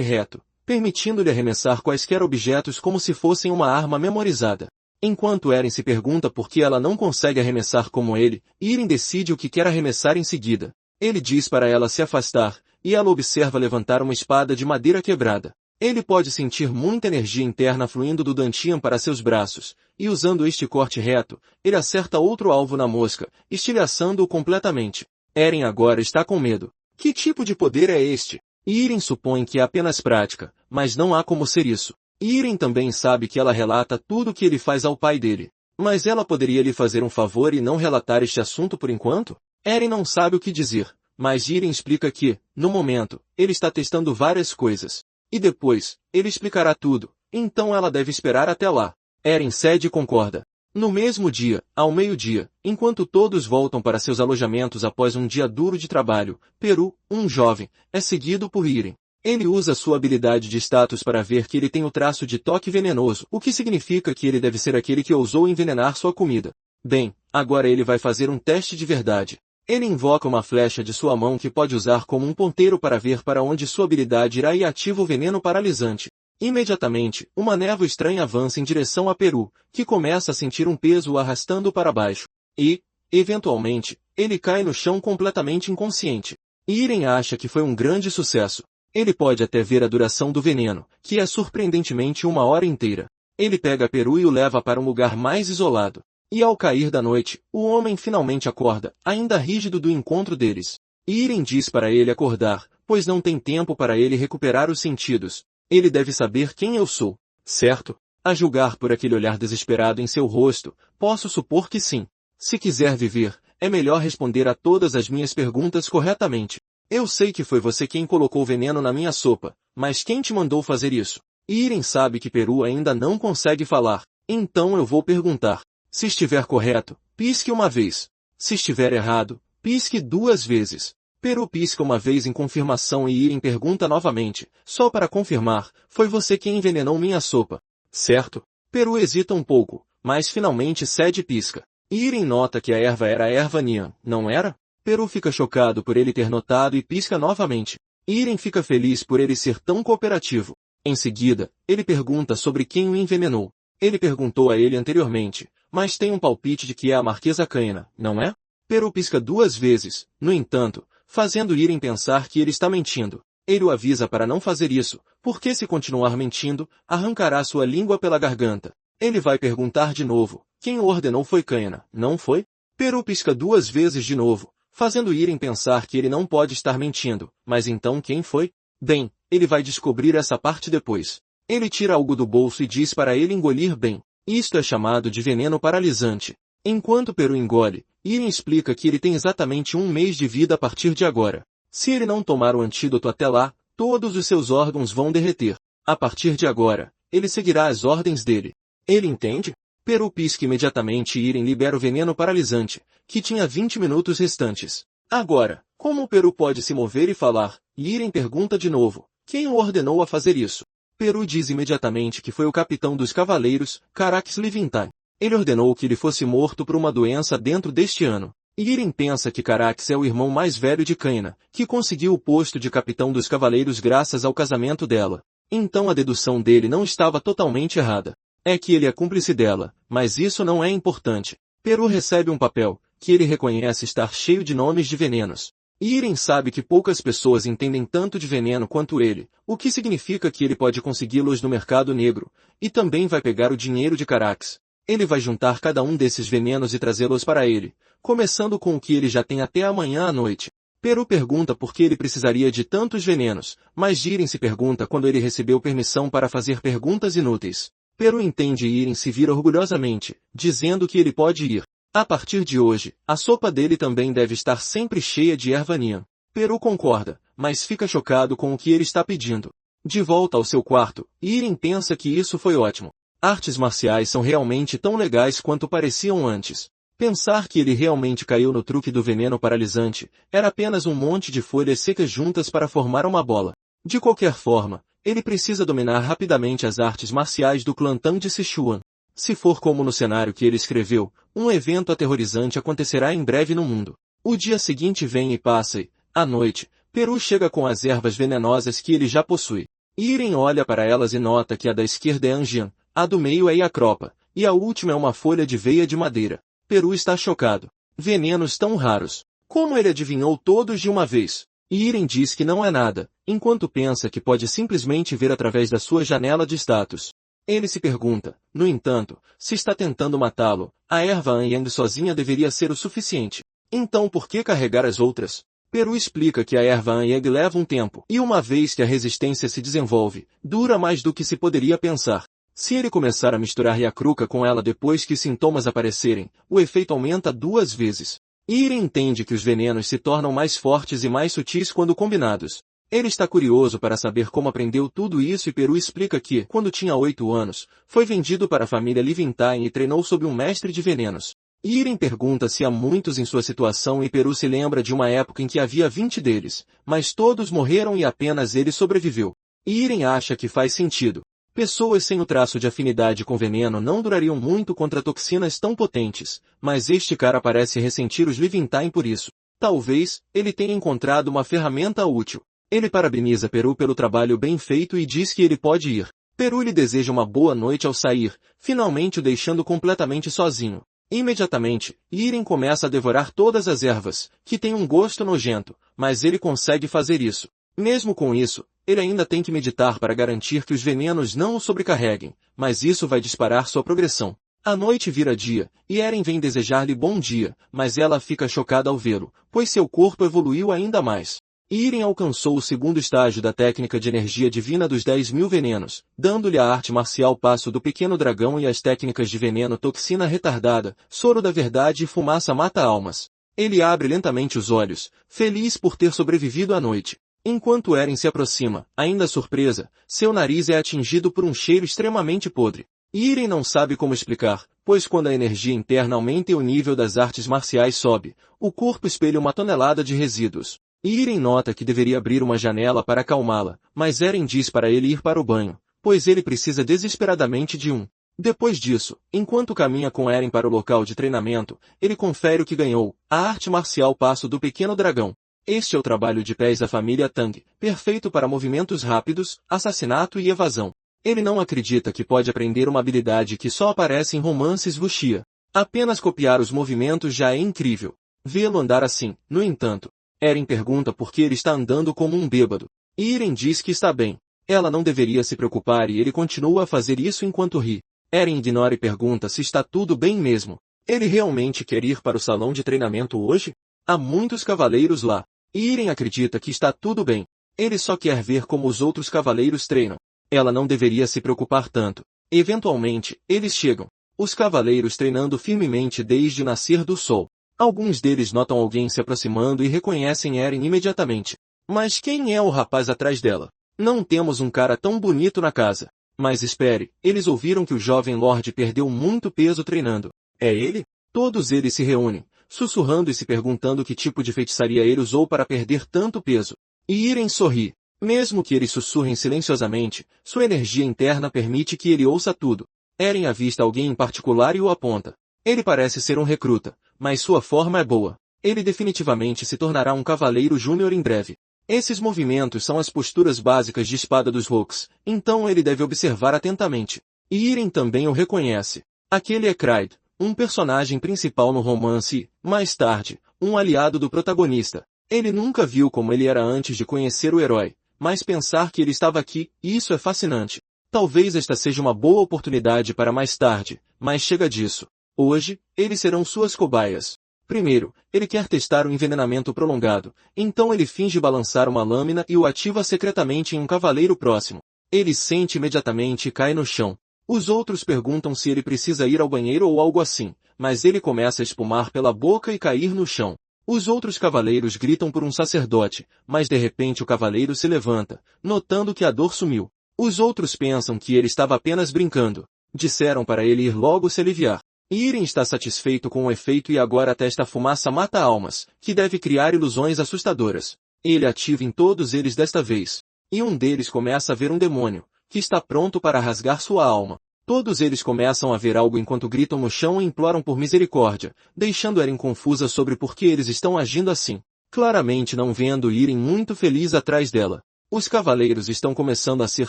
reto, permitindo-lhe arremessar quaisquer objetos como se fossem uma arma memorizada. Enquanto Eren se pergunta por que ela não consegue arremessar como ele, Irem decide o que quer arremessar em seguida. Ele diz para ela se afastar, e ela observa levantar uma espada de madeira quebrada. Ele pode sentir muita energia interna fluindo do Dantian para seus braços, e usando este corte reto, ele acerta outro alvo na mosca, estilhaçando-o completamente. Eren agora está com medo. Que tipo de poder é este? Irem supõe que é apenas prática, mas não há como ser isso. Irem também sabe que ela relata tudo o que ele faz ao pai dele. Mas ela poderia lhe fazer um favor e não relatar este assunto por enquanto? Eren não sabe o que dizer, mas Irem explica que, no momento, ele está testando várias coisas. E depois, ele explicará tudo, então ela deve esperar até lá. Eren cede e concorda. No mesmo dia, ao meio-dia, enquanto todos voltam para seus alojamentos após um dia duro de trabalho, Peru, um jovem, é seguido por Irem. Ele usa sua habilidade de status para ver que ele tem o traço de toque venenoso, o que significa que ele deve ser aquele que ousou envenenar sua comida. Bem, agora ele vai fazer um teste de verdade. Ele invoca uma flecha de sua mão que pode usar como um ponteiro para ver para onde sua habilidade irá e ativa o veneno paralisante. Imediatamente, uma névoa estranha avança em direção a Peru, que começa a sentir um peso o arrastando para baixo. E, eventualmente, ele cai no chão completamente inconsciente. Irem acha que foi um grande sucesso. Ele pode até ver a duração do veneno, que é surpreendentemente 1 hora inteira. Ele pega Peru e o leva para um lugar mais isolado. E ao cair da noite, o homem finalmente acorda, ainda rígido do encontro deles. Irem diz para ele acordar, pois não tem tempo para ele recuperar os sentidos. Ele deve saber quem eu sou, certo? A julgar por aquele olhar desesperado em seu rosto, posso supor que sim. Se quiser viver, é melhor responder a todas as minhas perguntas corretamente. Eu sei que foi você quem colocou veneno na minha sopa, mas quem te mandou fazer isso? Irem sabe que Peru ainda não consegue falar, então eu vou perguntar. Se estiver correto, pisque uma vez. Se estiver errado, pisque 2 vezes. Peru pisca uma vez em confirmação e Irem pergunta novamente, só para confirmar, foi você quem envenenou minha sopa, certo? Peru hesita um pouco, mas finalmente cede e pisca. Irem nota que a erva era a erva Nian, não era? Peru fica chocado por ele ter notado e pisca novamente. Irem fica feliz por ele ser tão cooperativo. Em seguida, ele pergunta sobre quem o envenenou. Ele perguntou a ele anteriormente, mas tem um palpite de que é a Marquesa Kaina, não é? Peru pisca 2 vezes, no entanto, fazendo Irem pensar que ele está mentindo. Ele o avisa para não fazer isso, porque se continuar mentindo, arrancará sua língua pela garganta. Ele vai perguntar de novo, quem o ordenou foi Kaina, não foi? Peru pisca 2 vezes de novo, fazendo Irem pensar que ele não pode estar mentindo, mas então quem foi? Bem, ele vai descobrir essa parte depois. Ele tira algo do bolso e diz para ele engolir bem. Isto é chamado de veneno paralisante. Enquanto Peru engole, Irem explica que ele tem exatamente 1 mês de vida a partir de agora. Se ele não tomar o antídoto até lá, todos os seus órgãos vão derreter. A partir de agora, ele seguirá as ordens dele. Ele entende? Peru pisca imediatamente e Irem libera o veneno paralisante, que tinha 20 minutos restantes. Agora, como o Peru pode se mover e falar? Irem pergunta de novo, quem o ordenou a fazer isso? Peru diz imediatamente que foi o capitão dos cavaleiros, Carax Levinthal. Ele ordenou que ele fosse morto por uma doença dentro deste ano. Irem pensa que Carax é o irmão mais velho de Kaina, que conseguiu o posto de capitão dos cavaleiros graças ao casamento dela. Então a dedução dele não estava totalmente errada. É que ele é cúmplice dela, mas isso não é importante. Peru recebe um papel, que ele reconhece estar cheio de nomes de venenos. Irem sabe que poucas pessoas entendem tanto de veneno quanto ele, o que significa que ele pode consegui-los no mercado negro, e também vai pegar o dinheiro de Carax. Ele vai juntar cada um desses venenos e trazê-los para ele, começando com o que ele já tem até amanhã à noite. Peru pergunta por que ele precisaria de tantos venenos, mas Jiren se pergunta quando ele recebeu permissão para fazer perguntas inúteis. Peru entende e Irem se vira orgulhosamente, dizendo que ele pode ir. A partir de hoje, a sopa dele também deve estar sempre cheia de erva Nian. Peru concorda, mas fica chocado com o que ele está pedindo. De volta ao seu quarto, Irem pensa que isso foi ótimo. Artes marciais são realmente tão legais quanto pareciam antes. Pensar que ele realmente caiu no truque do veneno paralisante, era apenas um monte de folhas secas juntas para formar uma bola. De qualquer forma, ele precisa dominar rapidamente as artes marciais do clã Tang de Sichuan. Se for como no cenário que ele escreveu, um evento aterrorizante acontecerá em breve no mundo. O dia seguinte vem e passa e, à noite, Peru chega com as ervas venenosas que ele já possui. Irem olha para elas e nota que a da esquerda é Angian, a do meio é Iacropa, e a última é uma folha de veia de madeira. Peru está chocado. Venenos tão raros. Como ele adivinhou todos de uma vez? Irem diz que não é nada, enquanto pensa que pode simplesmente ver através da sua janela de status. Ele se pergunta, no entanto, se está tentando matá-lo. A erva Anyang sozinha deveria ser o suficiente. Então por que carregar as outras? Peru explica que a erva Anyang leva um tempo, e uma vez que a resistência se desenvolve, dura mais do que se poderia pensar. Se ele começar a misturar Yakruka com ela depois que os sintomas aparecerem, o efeito aumenta 2 vezes. Irem entende que os venenos se tornam mais fortes e mais sutis quando combinados. Ele está curioso para saber como aprendeu tudo isso e Peru explica que, quando tinha 8 anos, foi vendido para a família Liventine e treinou sob um mestre de venenos. Irem pergunta se há muitos em sua situação e Peru se lembra de uma época em que havia 20 deles, mas todos morreram e apenas ele sobreviveu. Irem acha que faz sentido. Pessoas sem o traço de afinidade com veneno não durariam muito contra toxinas tão potentes, mas este cara parece ressentir os Liventine por isso. Talvez, ele tenha encontrado uma ferramenta útil. Ele parabeniza Peru pelo trabalho bem feito e diz que ele pode ir. Peru lhe deseja uma boa noite ao sair, finalmente o deixando completamente sozinho. Imediatamente, Irem começa a devorar todas as ervas, que têm um gosto nojento, mas ele consegue fazer isso. Mesmo com isso, ele ainda tem que meditar para garantir que os venenos não o sobrecarreguem, mas isso vai disparar sua progressão. A noite vira dia, e Eren vem desejar-lhe bom dia, mas ela fica chocada ao vê-lo, pois seu corpo evoluiu ainda mais. Irem alcançou o segundo estágio da técnica de energia divina dos 10.000 venenos, dando-lhe a arte marcial passo do pequeno dragão e as técnicas de veneno toxina retardada, soro da verdade e fumaça mata-almas. Ele abre lentamente os olhos, feliz por ter sobrevivido à noite. Enquanto Eren se aproxima, ainda surpresa, seu nariz é atingido por um cheiro extremamente podre. Irem não sabe como explicar, pois quando a energia interna aumenta e o nível das artes marciais sobe, o corpo espelha uma tonelada de resíduos. Irem nota que deveria abrir uma janela para acalmá-la, mas Eren diz para ele ir para o banho, pois ele precisa desesperadamente de um. Depois disso, enquanto caminha com Eren para o local de treinamento, ele confere o que ganhou, a arte marcial passo do pequeno dragão. Este é o trabalho de pés da família Tang, perfeito para movimentos rápidos, assassinato e evasão. Ele não acredita que pode aprender uma habilidade que só aparece em romances wuxia. Apenas copiar os movimentos já é incrível. Vê-lo andar assim, no entanto. Eren pergunta por que ele está andando como um bêbado. Irem diz que está bem. Ela não deveria se preocupar e ele continua a fazer isso enquanto ri. Eren ignora e pergunta se está tudo bem mesmo. Ele realmente quer ir para o salão de treinamento hoje? Há muitos cavaleiros lá. Irem acredita que está tudo bem. Ele só quer ver como os outros cavaleiros treinam. Ela não deveria se preocupar tanto. Eventualmente, eles chegam. Os cavaleiros treinando firmemente desde o nascer do sol. Alguns deles notam alguém se aproximando e reconhecem Eren imediatamente. Mas quem é o rapaz atrás dela? Não temos um cara tão bonito na casa. Mas espere, eles ouviram que o jovem Lorde perdeu muito peso treinando. É ele? Todos eles se reúnem, sussurrando e se perguntando que tipo de feitiçaria ele usou para perder tanto peso. E Irem sorri. Mesmo que eles sussurrem silenciosamente, sua energia interna permite que ele ouça tudo. Eren avista alguém em particular e o aponta. Ele parece ser um recruta, mas sua forma é boa. Ele definitivamente se tornará um cavaleiro júnior em breve. Esses movimentos são as posturas básicas de espada dos Hawks, então ele deve observar atentamente. E Irem também o reconhece. Aquele é Kraid, um personagem principal no romance e, mais tarde, um aliado do protagonista. Ele nunca viu como ele era antes de conhecer o herói, mas pensar que ele estava aqui, isso é fascinante. Talvez esta seja uma boa oportunidade para mais tarde, mas chega disso. Hoje, eles serão suas cobaias. Primeiro, ele quer testar o envenenamento prolongado, então ele finge balançar uma lâmina e o ativa secretamente em um cavaleiro próximo. Ele sente imediatamente e cai no chão. Os outros perguntam se ele precisa ir ao banheiro ou algo assim, mas ele começa a espumar pela boca e cair no chão. Os outros cavaleiros gritam por um sacerdote, mas de repente o cavaleiro se levanta, notando que a dor sumiu. Os outros pensam que ele estava apenas brincando. Disseram para ele ir logo se aliviar. Irem está satisfeito com o efeito e agora testa a fumaça mata-almas, que deve criar ilusões assustadoras. Ele ativa em todos eles desta vez. E um deles começa a ver um demônio, que está pronto para rasgar sua alma. Todos eles começam a ver algo enquanto gritam no chão e imploram por misericórdia, deixando Eren confusa sobre por que eles estão agindo assim. Claramente não vendo Irem muito feliz atrás dela. Os cavaleiros estão começando a ser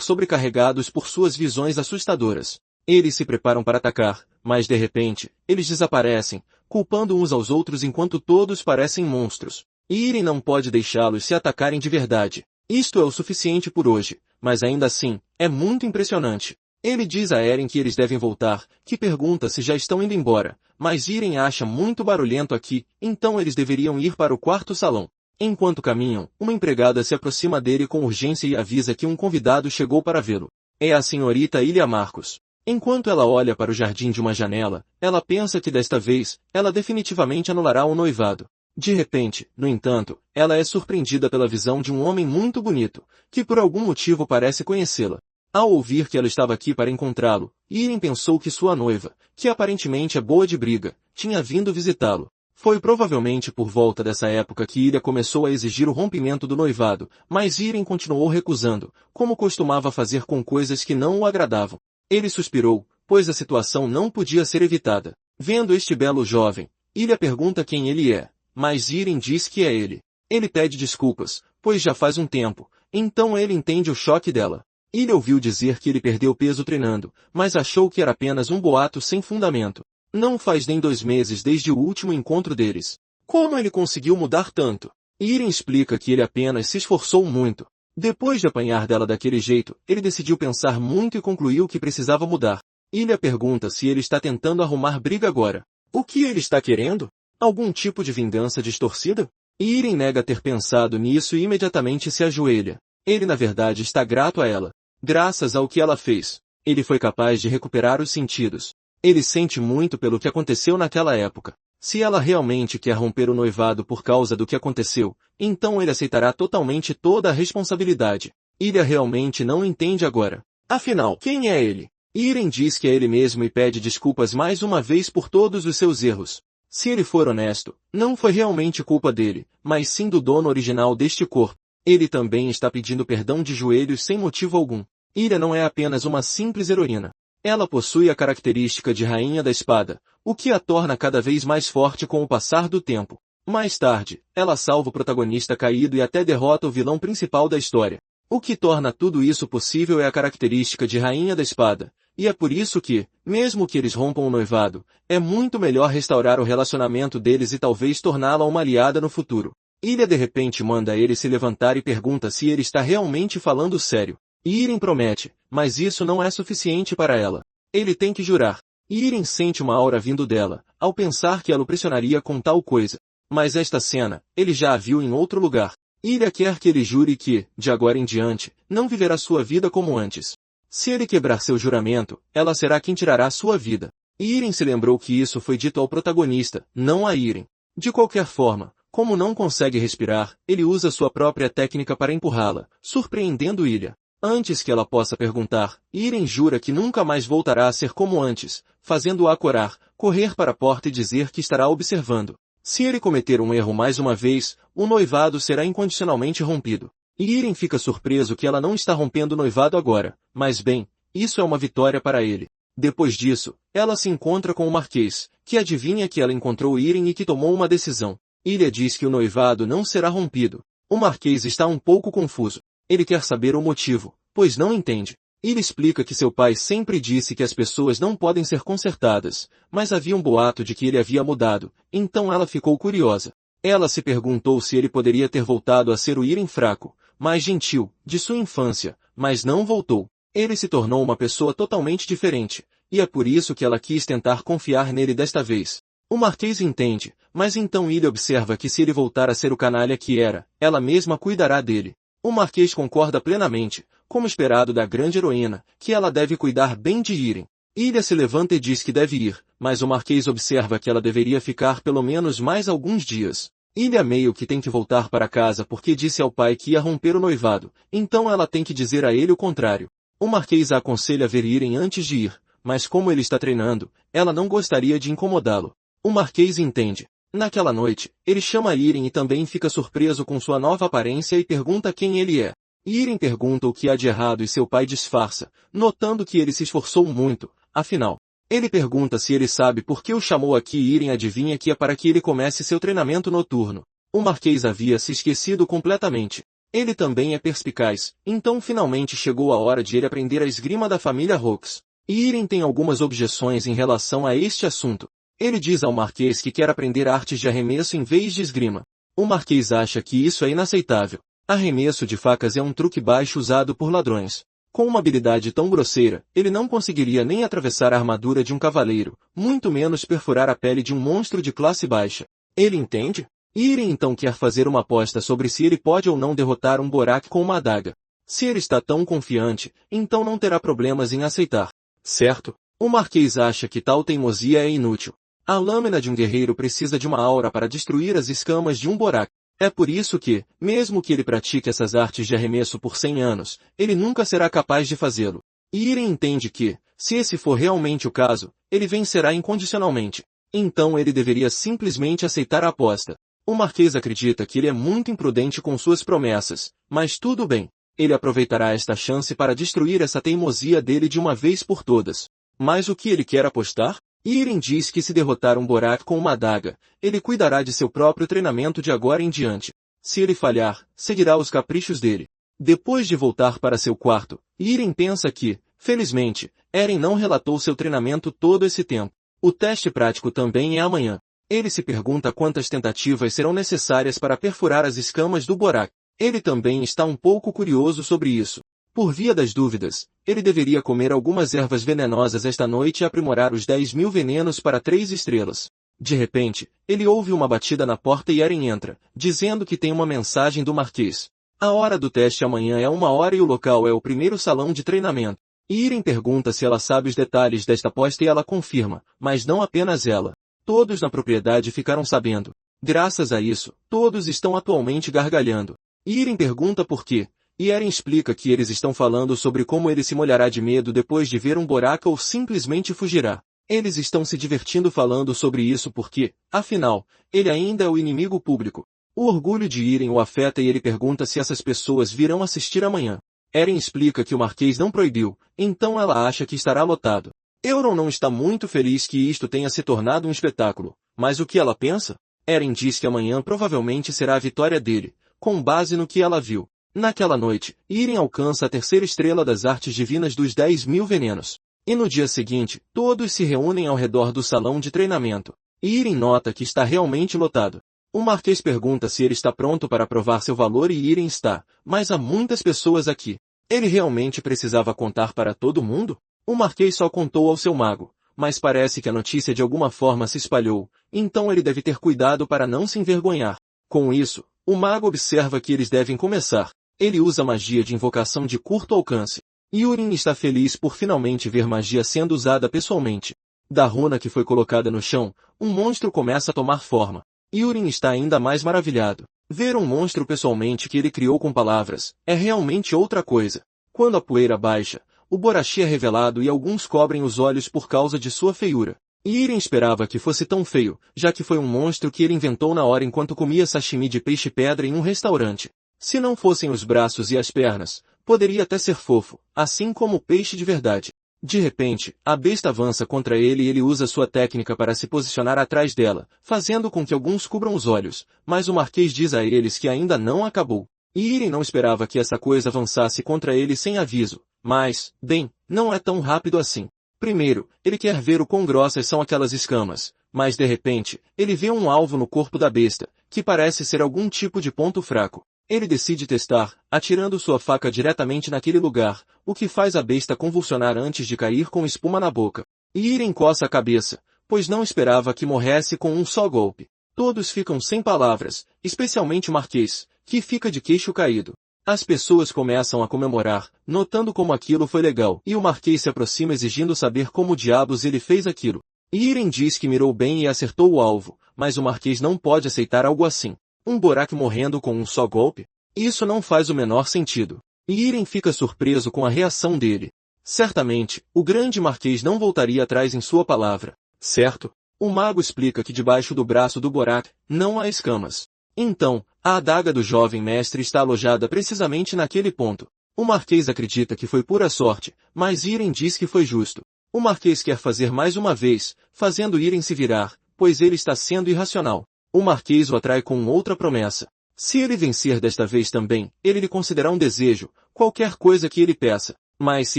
sobrecarregados por suas visões assustadoras. Eles se preparam para atacar, mas de repente, eles desaparecem, culpando uns aos outros enquanto todos parecem monstros. Irem não pode deixá-los se atacarem de verdade. Isto é o suficiente por hoje, mas ainda assim, é muito impressionante. Ele diz a Eren que eles devem voltar, que pergunta se já estão indo embora, mas Irem acha muito barulhento aqui, então eles deveriam ir para o quarto salão. Enquanto caminham, uma empregada se aproxima dele com urgência e avisa que um convidado chegou para vê-lo. É a senhorita Ilia Marcos. Enquanto ela olha para o jardim de uma janela, ela pensa que desta vez, ela definitivamente anulará o noivado. De repente, no entanto, ela é surpreendida pela visão de um homem muito bonito, que por algum motivo parece conhecê-la. Ao ouvir que ela estava aqui para encontrá-lo, Irem pensou que sua noiva, que aparentemente é boa de briga, tinha vindo visitá-lo. Foi provavelmente por volta dessa época que Ilia começou a exigir o rompimento do noivado, mas Irem continuou recusando, como costumava fazer com coisas que não o agradavam. Ele suspirou, pois a situação não podia ser evitada. Vendo este belo jovem, Ilia pergunta quem ele é, mas Irem diz que é ele. Ele pede desculpas, pois já faz um tempo, então ele entende o choque dela. Ilia ouviu dizer que ele perdeu peso treinando, mas achou que era apenas um boato sem fundamento. Não faz nem 2 meses desde o último encontro deles. Como ele conseguiu mudar tanto? Irem explica que ele apenas se esforçou muito. Depois de apanhar dela daquele jeito, ele decidiu pensar muito e concluiu que precisava mudar. Ilia pergunta se ele está tentando arrumar briga agora. O que ele está querendo? Algum tipo de vingança distorcida? Irem nega ter pensado nisso e imediatamente se ajoelha. Ele na verdade está grato a ela. Graças ao que ela fez, ele foi capaz de recuperar os sentidos. Ele sente muito pelo que aconteceu naquela época. Se ela realmente quer romper o noivado por causa do que aconteceu, então ele aceitará totalmente toda a responsabilidade. Ilia realmente não entende agora. Afinal, quem é ele? Irem diz que é ele mesmo e pede desculpas mais uma vez por todos os seus erros. Se ele for honesto, não foi realmente culpa dele, mas sim do dono original deste corpo. Ele também está pedindo perdão de joelhos sem motivo algum. Ilia não é apenas uma simples heroína. Ela possui a característica de Rainha da Espada, o que a torna cada vez mais forte com o passar do tempo. Mais tarde, ela salva o protagonista caído e até derrota o vilão principal da história. O que torna tudo isso possível é a característica de Rainha da Espada, e é por isso que, mesmo que eles rompam o noivado, é muito melhor restaurar o relacionamento deles e talvez torná-la uma aliada no futuro. Ilia de repente manda ele se levantar e pergunta se ele está realmente falando sério. Irem promete, mas isso não é suficiente para ela. Ele tem que jurar. Irem sente uma aura vindo dela, ao pensar que ela o pressionaria com tal coisa. Mas esta cena, ele já a viu em outro lugar. Ilia quer que ele jure que, de agora em diante, não viverá sua vida como antes. Se ele quebrar seu juramento, ela será quem tirará sua vida. Irem se lembrou que isso foi dito ao protagonista, não a Irem. De qualquer forma, como não consegue respirar, ele usa sua própria técnica para empurrá-la, surpreendendo Ilia. Antes que ela possa perguntar, Irem jura que nunca mais voltará a ser como antes, fazendo-a corar, correr para a porta e dizer que estará observando. Se ele cometer um erro mais uma vez, o noivado será incondicionalmente rompido. Irem fica surpreso que ela não está rompendo o noivado agora, mas bem, isso é uma vitória para ele. Depois disso, ela se encontra com o Marquês, que adivinha que ela encontrou Irem e que tomou uma decisão. Ilia diz que o noivado não será rompido. O Marquês está um pouco confuso. Ele quer saber o motivo, pois não entende. Ele explica que seu pai sempre disse que as pessoas não podem ser consertadas, mas havia um boato de que ele havia mudado, então ela ficou curiosa. Ela se perguntou se ele poderia ter voltado a ser o Irem fraco, mais gentil, de sua infância, mas não voltou. Ele se tornou uma pessoa totalmente diferente, e é por isso que ela quis tentar confiar nele desta vez. O Marquês entende, mas então Ilia observa que se ele voltar a ser o canalha que era, ela mesma cuidará dele. O Marquês concorda plenamente, como esperado da grande heroína, que ela deve cuidar bem de Irem. Ilia se levanta e diz que deve ir, mas o Marquês observa que ela deveria ficar pelo menos mais alguns dias. Ilia meio que tem que voltar para casa porque disse ao pai que ia romper o noivado, então ela tem que dizer a ele o contrário. O Marquês a aconselha a ver Irem antes de ir, mas como ele está treinando, ela não gostaria de incomodá-lo. O Marquês entende. Naquela noite, ele chama Irem e também fica surpreso com sua nova aparência e pergunta quem ele é. Irem pergunta o que há de errado e seu pai disfarça, notando que ele se esforçou muito, afinal. Ele pergunta se ele sabe por que o chamou aqui e Irem adivinha que é para que ele comece seu treinamento noturno. O Marquês havia se esquecido completamente. Ele também é perspicaz, então finalmente chegou a hora de ele aprender a esgrima da família Hawks. E Irem tem algumas objeções em relação a este assunto. Ele diz ao Marquês que quer aprender artes de arremesso em vez de esgrima. O Marquês acha que isso é inaceitável. Arremesso de facas é um truque baixo usado por ladrões. Com uma habilidade tão grosseira, ele não conseguiria nem atravessar a armadura de um cavaleiro, muito menos perfurar a pele de um monstro de classe baixa. Ele entende? Irem então quer fazer uma aposta sobre se ele pode ou não derrotar um Borak com uma adaga. Se ele está tão confiante, então não terá problemas em aceitar. Certo? O Marquês acha que tal teimosia é inútil. A lâmina de um guerreiro precisa de uma aura para destruir as escamas de um Borak. É por isso que, mesmo que ele pratique essas artes de arremesso por 100 anos, ele nunca será capaz de fazê-lo. E Irem entende que, se esse for realmente o caso, ele vencerá incondicionalmente. Então ele deveria simplesmente aceitar a aposta. O Marquês acredita que ele é muito imprudente com suas promessas, mas tudo bem. Ele aproveitará esta chance para destruir essa teimosia dele de uma vez por todas. Mas o que ele quer apostar? Irem diz que se derrotar um Borak com uma adaga, ele cuidará de seu próprio treinamento de agora em diante. Se ele falhar, seguirá os caprichos dele. Depois de voltar para seu quarto, Irem pensa que, felizmente, Eren não relatou seu treinamento todo esse tempo. O teste prático também é amanhã. Ele se pergunta quantas tentativas serão necessárias para perfurar as escamas do Borak. Ele também está um pouco curioso sobre isso. Por via das dúvidas, ele deveria comer algumas ervas venenosas esta noite e aprimorar os 10.000 venenos para 3 estrelas. De repente, ele ouve uma batida na porta e Eren entra, dizendo que tem uma mensagem do Marquês. A hora do teste amanhã é 1h e o local é o primeiro salão de treinamento. Irem pergunta se ela sabe os detalhes desta aposta e ela confirma, mas não apenas ela. Todos na propriedade ficaram sabendo. Graças a isso, todos estão atualmente gargalhando. Irem pergunta por quê, e Eren explica que eles estão falando sobre como ele se molhará de medo depois de ver um Borak ou simplesmente fugirá. Eles estão se divertindo falando sobre isso porque, afinal, ele ainda é o inimigo público. O orgulho de Irem o afeta e ele pergunta se essas pessoas virão assistir amanhã. Eren explica que o Marquês não proibiu, então ela acha que estará lotado. Euron não está muito feliz que isto tenha se tornado um espetáculo, mas o que ela pensa? Eren diz que amanhã provavelmente será a vitória dele, com base no que ela viu. Naquela noite, Irem alcança a 3ª estrela das artes divinas dos 10.000 venenos. E no dia seguinte, todos se reúnem ao redor do salão de treinamento. Irem nota que está realmente lotado. O Marquês pergunta se ele está pronto para provar seu valor e Irem está, mas há muitas pessoas aqui. Ele realmente precisava contar para todo mundo? O Marquês só contou ao seu mago, mas parece que a notícia de alguma forma se espalhou, então ele deve ter cuidado para não se envergonhar. Com isso, o mago observa que eles devem começar. Ele usa magia de invocação de curto alcance. Yurin está feliz por finalmente ver magia sendo usada pessoalmente. Da runa que foi colocada no chão, um monstro começa a tomar forma. Yurin está ainda mais maravilhado. Ver um monstro pessoalmente que ele criou com palavras, é realmente outra coisa. Quando a poeira baixa, o Borashi é revelado e alguns cobrem os olhos por causa de sua feiura. Irem esperava que fosse tão feio, já que foi um monstro que ele inventou na hora enquanto comia sashimi de peixe-pedra em um restaurante. Se não fossem os braços e as pernas, poderia até ser fofo, assim como o peixe de verdade. De repente, a besta avança contra ele e ele usa sua técnica para se posicionar atrás dela, fazendo com que alguns cubram os olhos, mas o Marquês diz a eles que ainda não acabou. E Irem não esperava que essa coisa avançasse contra ele sem aviso, mas, bem, não é tão rápido assim. Primeiro, ele quer ver o quão grossas são aquelas escamas, mas de repente, ele vê um alvo no corpo da besta, que parece ser algum tipo de ponto fraco. Ele decide testar, atirando sua faca diretamente naquele lugar, o que faz a besta convulsionar antes de cair com espuma na boca. E Irem coça a cabeça, pois não esperava que morresse com um só golpe. Todos ficam sem palavras, especialmente o Marquês, que fica de queixo caído. As pessoas começam a comemorar, notando como aquilo foi legal, e o Marquês se aproxima exigindo saber como diabos ele fez aquilo. E Irem diz que mirou bem e acertou o alvo, mas o Marquês não pode aceitar algo assim. Um Borak morrendo com um só golpe? Isso não faz o menor sentido. E Irem fica surpreso com a reação dele. Certamente, o grande Marquês não voltaria atrás em sua palavra, certo? O mago explica que debaixo do braço do Borak, não há escamas. Então, a adaga do jovem mestre está alojada precisamente naquele ponto. O Marquês acredita que foi pura sorte, mas Irem diz que foi justo. O Marquês quer fazer mais uma vez, fazendo Irem se virar, pois ele está sendo irracional. O Marquês o atrai com outra promessa. Se ele vencer desta vez também, ele lhe concederá um desejo, qualquer coisa que ele peça. Mas se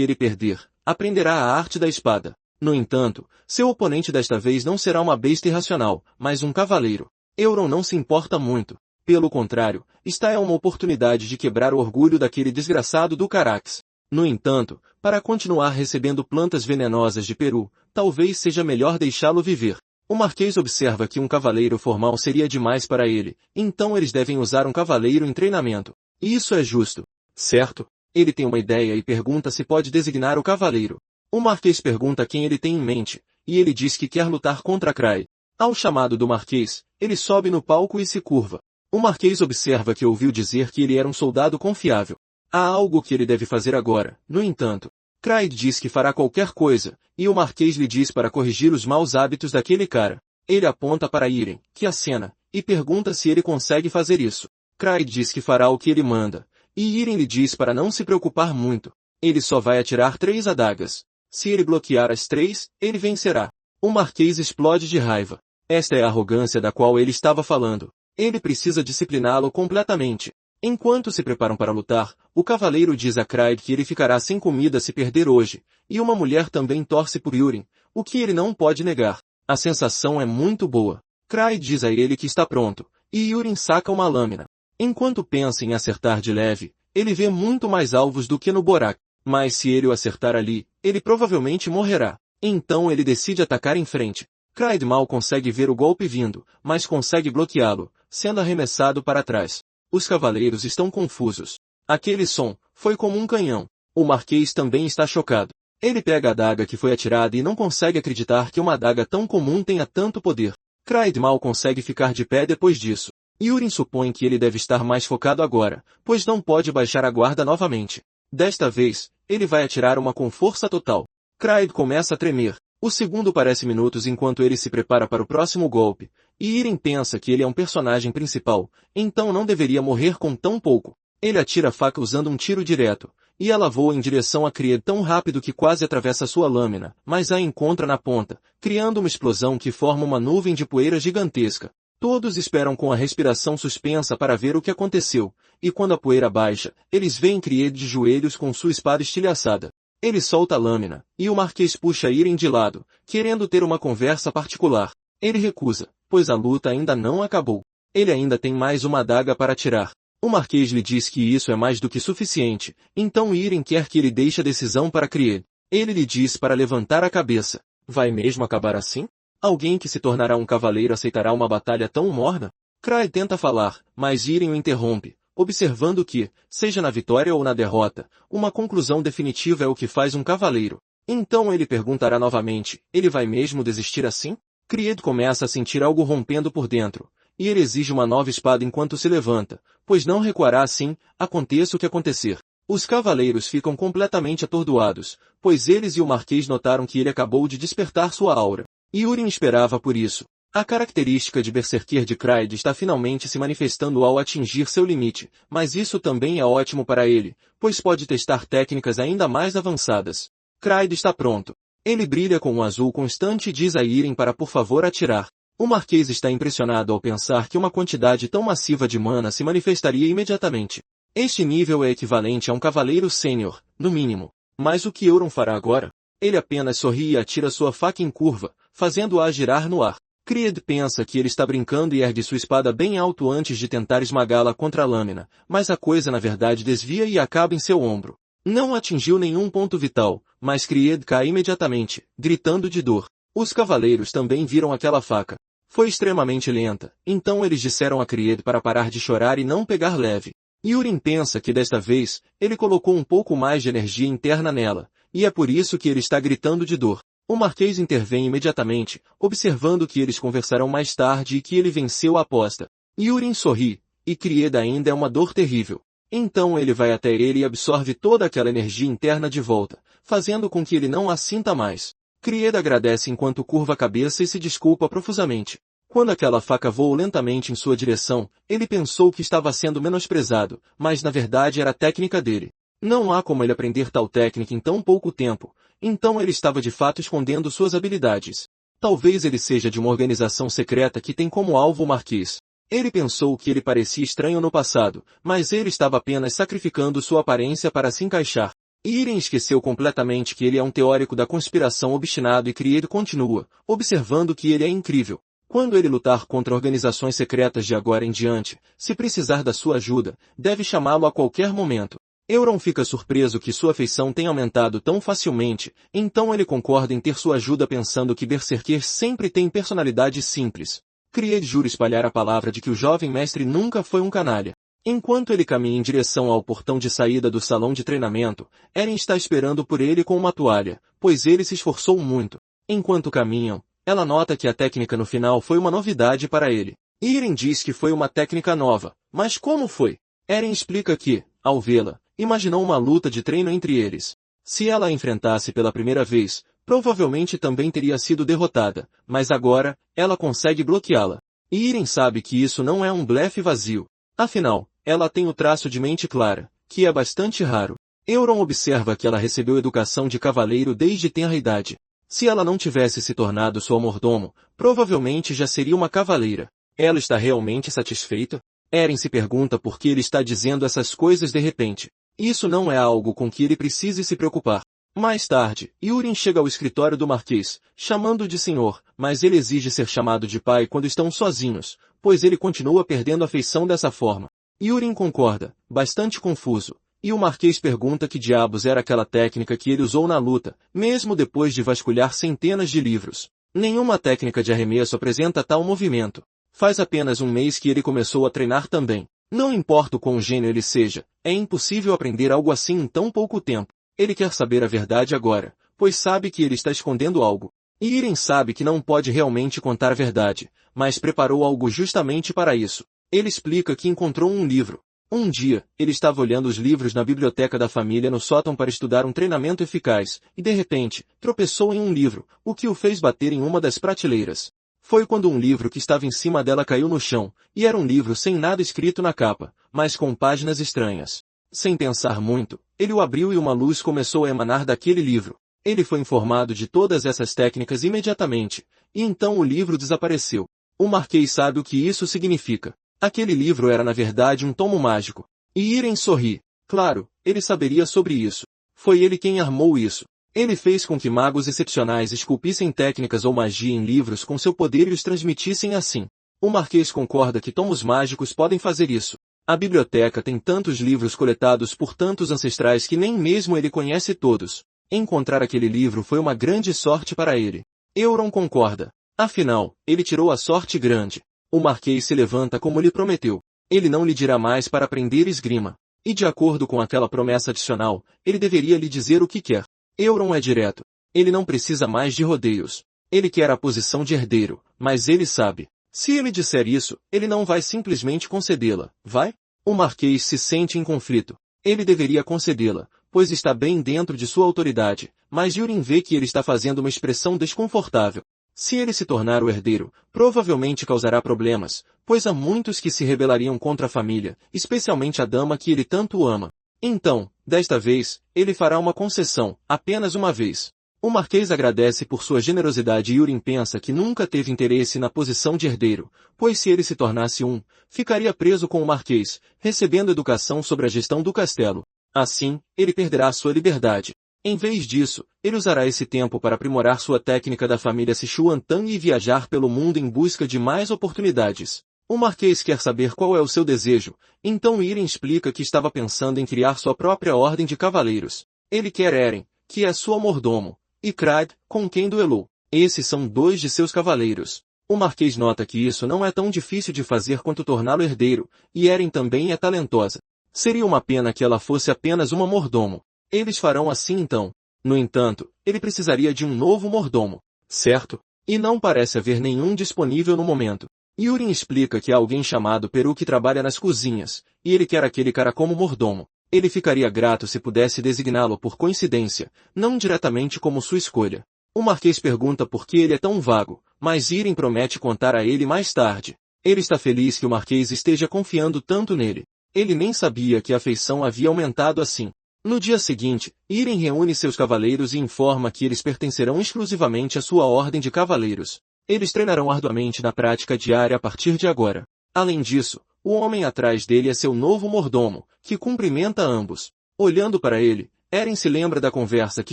ele perder, aprenderá a arte da espada. No entanto, seu oponente desta vez não será uma besta irracional, mas um cavaleiro. Euron não se importa muito. Pelo contrário, esta é uma oportunidade de quebrar o orgulho daquele desgraçado do Carax. No entanto, para continuar recebendo plantas venenosas de Peru, talvez seja melhor deixá-lo viver. O Marquês observa que um cavaleiro formal seria demais para ele, então eles devem usar um cavaleiro em treinamento. E isso é justo, certo? Ele tem uma ideia e pergunta se pode designar o cavaleiro. O Marquês pergunta quem ele tem em mente, e ele diz que quer lutar contra Craid. Ao chamado do Marquês, ele sobe no palco e se curva. O Marquês observa que ouviu dizer que ele era um soldado confiável. Há algo que ele deve fazer agora, no entanto. Craid diz que fará qualquer coisa, e o Marquês lhe diz para corrigir os maus hábitos daquele cara. Ele aponta para Irem, que acena, e pergunta se ele consegue fazer isso. Craid diz que fará o que ele manda, e Irem lhe diz para não se preocupar muito. Ele só vai atirar 3 adagas. Se ele bloquear as 3, ele vencerá. O Marquês explode de raiva. Esta é a arrogância da qual ele estava falando. Ele precisa discipliná-lo completamente. Enquanto se preparam para lutar, o cavaleiro diz a Craid que ele ficará sem comida se perder hoje, e uma mulher também torce por Yurin, o que ele não pode negar. A sensação é muito boa. Craid diz a ele que está pronto, e Yurin saca uma lâmina. Enquanto pensa em acertar de leve, ele vê muito mais alvos do que no Borak, mas se ele o acertar ali, ele provavelmente morrerá. Então ele decide atacar em frente. Craid mal consegue ver o golpe vindo, mas consegue bloqueá-lo, sendo arremessado para trás. Os cavaleiros estão confusos. Aquele som foi como um canhão. O Marquês também está chocado. Ele pega a adaga que foi atirada e não consegue acreditar que uma adaga tão comum tenha tanto poder. Craid mal consegue ficar de pé depois disso. Yurin supõe que ele deve estar mais focado agora, pois não pode baixar a guarda novamente. Desta vez, ele vai atirar uma com força total. Craid começa a tremer. O segundo parece minutos enquanto ele se prepara para o próximo golpe, e Irem pensa que ele é um personagem principal, então não deveria morrer com tão pouco. Ele atira a faca usando um tiro direto, e ela voa em direção a Krieg tão rápido que quase atravessa sua lâmina, mas a encontra na ponta, criando uma explosão que forma uma nuvem de poeira gigantesca. Todos esperam com a respiração suspensa para ver o que aconteceu, e quando a poeira baixa, eles veem Krieg de joelhos com sua espada estilhaçada. Ele solta a lâmina, e o Marquês puxa Irem de lado, querendo ter uma conversa particular. Ele recusa, pois a luta ainda não acabou. Ele ainda tem mais uma adaga para tirar. O Marquês lhe diz que isso é mais do que suficiente, então Irem quer que ele deixe a decisão para Krieg. Ele lhe diz para levantar a cabeça. Vai mesmo acabar assim? Alguém que se tornará um cavaleiro aceitará uma batalha tão morna? Craig tenta falar, mas Irem o interrompe, observando que, seja na vitória ou na derrota, uma conclusão definitiva é o que faz um cavaleiro. Então ele perguntará novamente, ele vai mesmo desistir assim? Krieg começa a sentir algo rompendo por dentro, e ele exige uma nova espada enquanto se levanta, pois não recuará assim, aconteça o que acontecer. Os cavaleiros ficam completamente atordoados, pois eles e o Marquês notaram que ele acabou de despertar sua aura. Yurin esperava por isso. A característica de Berserker de Craig está finalmente se manifestando ao atingir seu limite, mas isso também é ótimo para ele, pois pode testar técnicas ainda mais avançadas. Craig está pronto. Ele brilha com um azul constante e diz a Irem para por favor atirar. O Marquês está impressionado ao pensar que uma quantidade tão massiva de mana se manifestaria imediatamente. Este nível é equivalente a um cavaleiro sênior, no mínimo. Mas o que Euron fará agora? Ele apenas sorri e atira sua faca em curva, fazendo-a girar no ar. Krieg pensa que ele está brincando e ergue sua espada bem alto antes de tentar esmagá-la contra a lâmina, mas a coisa na verdade desvia e acaba em seu ombro. Não atingiu nenhum ponto vital, mas Krieg cai imediatamente, gritando de dor. Os cavaleiros também viram aquela faca. Foi extremamente lenta, então eles disseram a Krieg para parar de chorar e não pegar leve. Yurin pensa que desta vez, ele colocou um pouco mais de energia interna nela, e é por isso que ele está gritando de dor. O Marquês intervém imediatamente, observando que eles conversarão mais tarde e que ele venceu a aposta. Yurin sorri, e Krieg ainda é uma dor terrível. Então ele vai até ele e absorve toda aquela energia interna de volta, fazendo com que ele não a sinta mais. Krieg agradece enquanto curva a cabeça e se desculpa profusamente. Quando aquela faca voou lentamente em sua direção, ele pensou que estava sendo menosprezado, mas na verdade era a técnica dele. Não há como ele aprender tal técnica em tão pouco tempo, então ele estava de fato escondendo suas habilidades. Talvez ele seja de uma organização secreta que tem como alvo o Marquês. Ele pensou que ele parecia estranho no passado, mas ele estava apenas sacrificando sua aparência para se encaixar. Irem esqueceu completamente que ele é um teórico da conspiração obstinado e que ele continua, observando que ele é incrível. Quando ele lutar contra organizações secretas de agora em diante, se precisar da sua ajuda, deve chamá-lo a qualquer momento. Euron fica surpreso que sua afeição tenha aumentado tão facilmente, então ele concorda em ter sua ajuda pensando que Berserkers sempre têm personalidade simples. Krieg jura espalhar a palavra de que o jovem mestre nunca foi um canalha. Enquanto ele caminha em direção ao portão de saída do salão de treinamento, Eren está esperando por ele com uma toalha, pois ele se esforçou muito. Enquanto caminham, ela nota que a técnica no final foi uma novidade para ele. Eren diz que foi uma técnica nova, mas como foi? Eren explica que, ao vê-la, imaginou uma luta de treino entre eles. Se ela a enfrentasse pela primeira vez, provavelmente também teria sido derrotada, mas agora, ela consegue bloqueá-la. E Eren sabe que isso não é um blefe vazio. Afinal, ela tem o traço de mente clara, que é bastante raro. Euron observa que ela recebeu educação de cavaleiro desde tenra idade. Se ela não tivesse se tornado sua mordomo, provavelmente já seria uma cavaleira. Ela está realmente satisfeita? Eren se pergunta por que ele está dizendo essas coisas de repente. Isso não é algo com que ele precise se preocupar. Mais tarde, Yurin chega ao escritório do Marquês, chamando de senhor, mas ele exige ser chamado de pai quando estão sozinhos, pois ele continua perdendo a afeição dessa forma. Yurin concorda, bastante confuso, e o Marquês pergunta que diabos era aquela técnica que ele usou na luta, mesmo depois de vasculhar centenas de livros. Nenhuma técnica de arremesso apresenta tal movimento. Faz apenas um mês que ele começou a treinar também. Não importa o quão gênio ele seja, é impossível aprender algo assim em tão pouco tempo. Ele quer saber a verdade agora, pois sabe que ele está escondendo algo. E Irem sabe que não pode realmente contar a verdade, mas preparou algo justamente para isso. Ele explica que encontrou um livro. Um dia, ele estava olhando os livros na biblioteca da família no sótão para estudar um treinamento eficaz, e de repente, tropeçou em um livro, o que o fez bater em uma das prateleiras. Foi quando um livro que estava em cima dela caiu no chão, e era um livro sem nada escrito na capa, mas com páginas estranhas. Sem pensar muito, ele o abriu e uma luz começou a emanar daquele livro. Ele foi informado de todas essas técnicas imediatamente, e então o livro desapareceu. O Marquês sabe o que isso significa. Aquele livro era na verdade um tomo mágico. E Irem sorri. Claro, ele saberia sobre isso. Foi ele quem armou isso. Ele fez com que magos excepcionais esculpissem técnicas ou magia em livros com seu poder e os transmitissem assim. O Marquês concorda que tomos mágicos podem fazer isso. A biblioteca tem tantos livros coletados por tantos ancestrais que nem mesmo ele conhece todos. Encontrar aquele livro foi uma grande sorte para ele. Euron concorda. Afinal, ele tirou a sorte grande. O Marquês se levanta como lhe prometeu. Ele não lhe dirá mais para aprender esgrima. E de acordo com aquela promessa adicional, ele deveria lhe dizer o que quer. Euron é direto. Ele não precisa mais de rodeios. Ele quer a posição de herdeiro, mas ele sabe. Se ele disser isso, ele não vai simplesmente concedê-la, vai? O Marquês se sente em conflito. Ele deveria concedê-la, pois está bem dentro de sua autoridade, mas Yurin vê que ele está fazendo uma expressão desconfortável. Se ele se tornar o herdeiro, provavelmente causará problemas, pois há muitos que se rebelariam contra a família, especialmente a dama que ele tanto ama. Então, desta vez, ele fará uma concessão, apenas uma vez. O Marquês agradece por sua generosidade e Yurin pensa que nunca teve interesse na posição de herdeiro, pois se ele se tornasse um, ficaria preso com o Marquês, recebendo educação sobre a gestão do castelo. Assim, ele perderá sua liberdade. Em vez disso, ele usará esse tempo para aprimorar sua técnica da família Sichuan-Tang e viajar pelo mundo em busca de mais oportunidades. O Marquês quer saber qual é o seu desejo, então Irem explica que estava pensando em criar sua própria ordem de cavaleiros. Ele quer Eren, que é sua mordomo, e Kraid, com quem duelou. Esses são dois de seus cavaleiros. O Marquês nota que isso não é tão difícil de fazer quanto torná-lo herdeiro, e Eren também é talentosa. Seria uma pena que ela fosse apenas uma mordomo. Eles farão assim então. No entanto, ele precisaria de um novo mordomo, certo? E não parece haver nenhum disponível no momento. Yurin explica que há alguém chamado Peru que trabalha nas cozinhas, e ele quer aquele cara como mordomo. Ele ficaria grato se pudesse designá-lo por coincidência, não diretamente como sua escolha. O Marquês pergunta por que ele é tão vago, mas Irem promete contar a ele mais tarde. Ele está feliz que o Marquês esteja confiando tanto nele. Ele nem sabia que a afeição havia aumentado assim. No dia seguinte, Irem reúne seus cavaleiros e informa que eles pertencerão exclusivamente à sua ordem de cavaleiros. Eles treinarão arduamente na prática diária a partir de agora. Além disso, o homem atrás dele é seu novo mordomo, que cumprimenta ambos. Olhando para ele, Eren se lembra da conversa que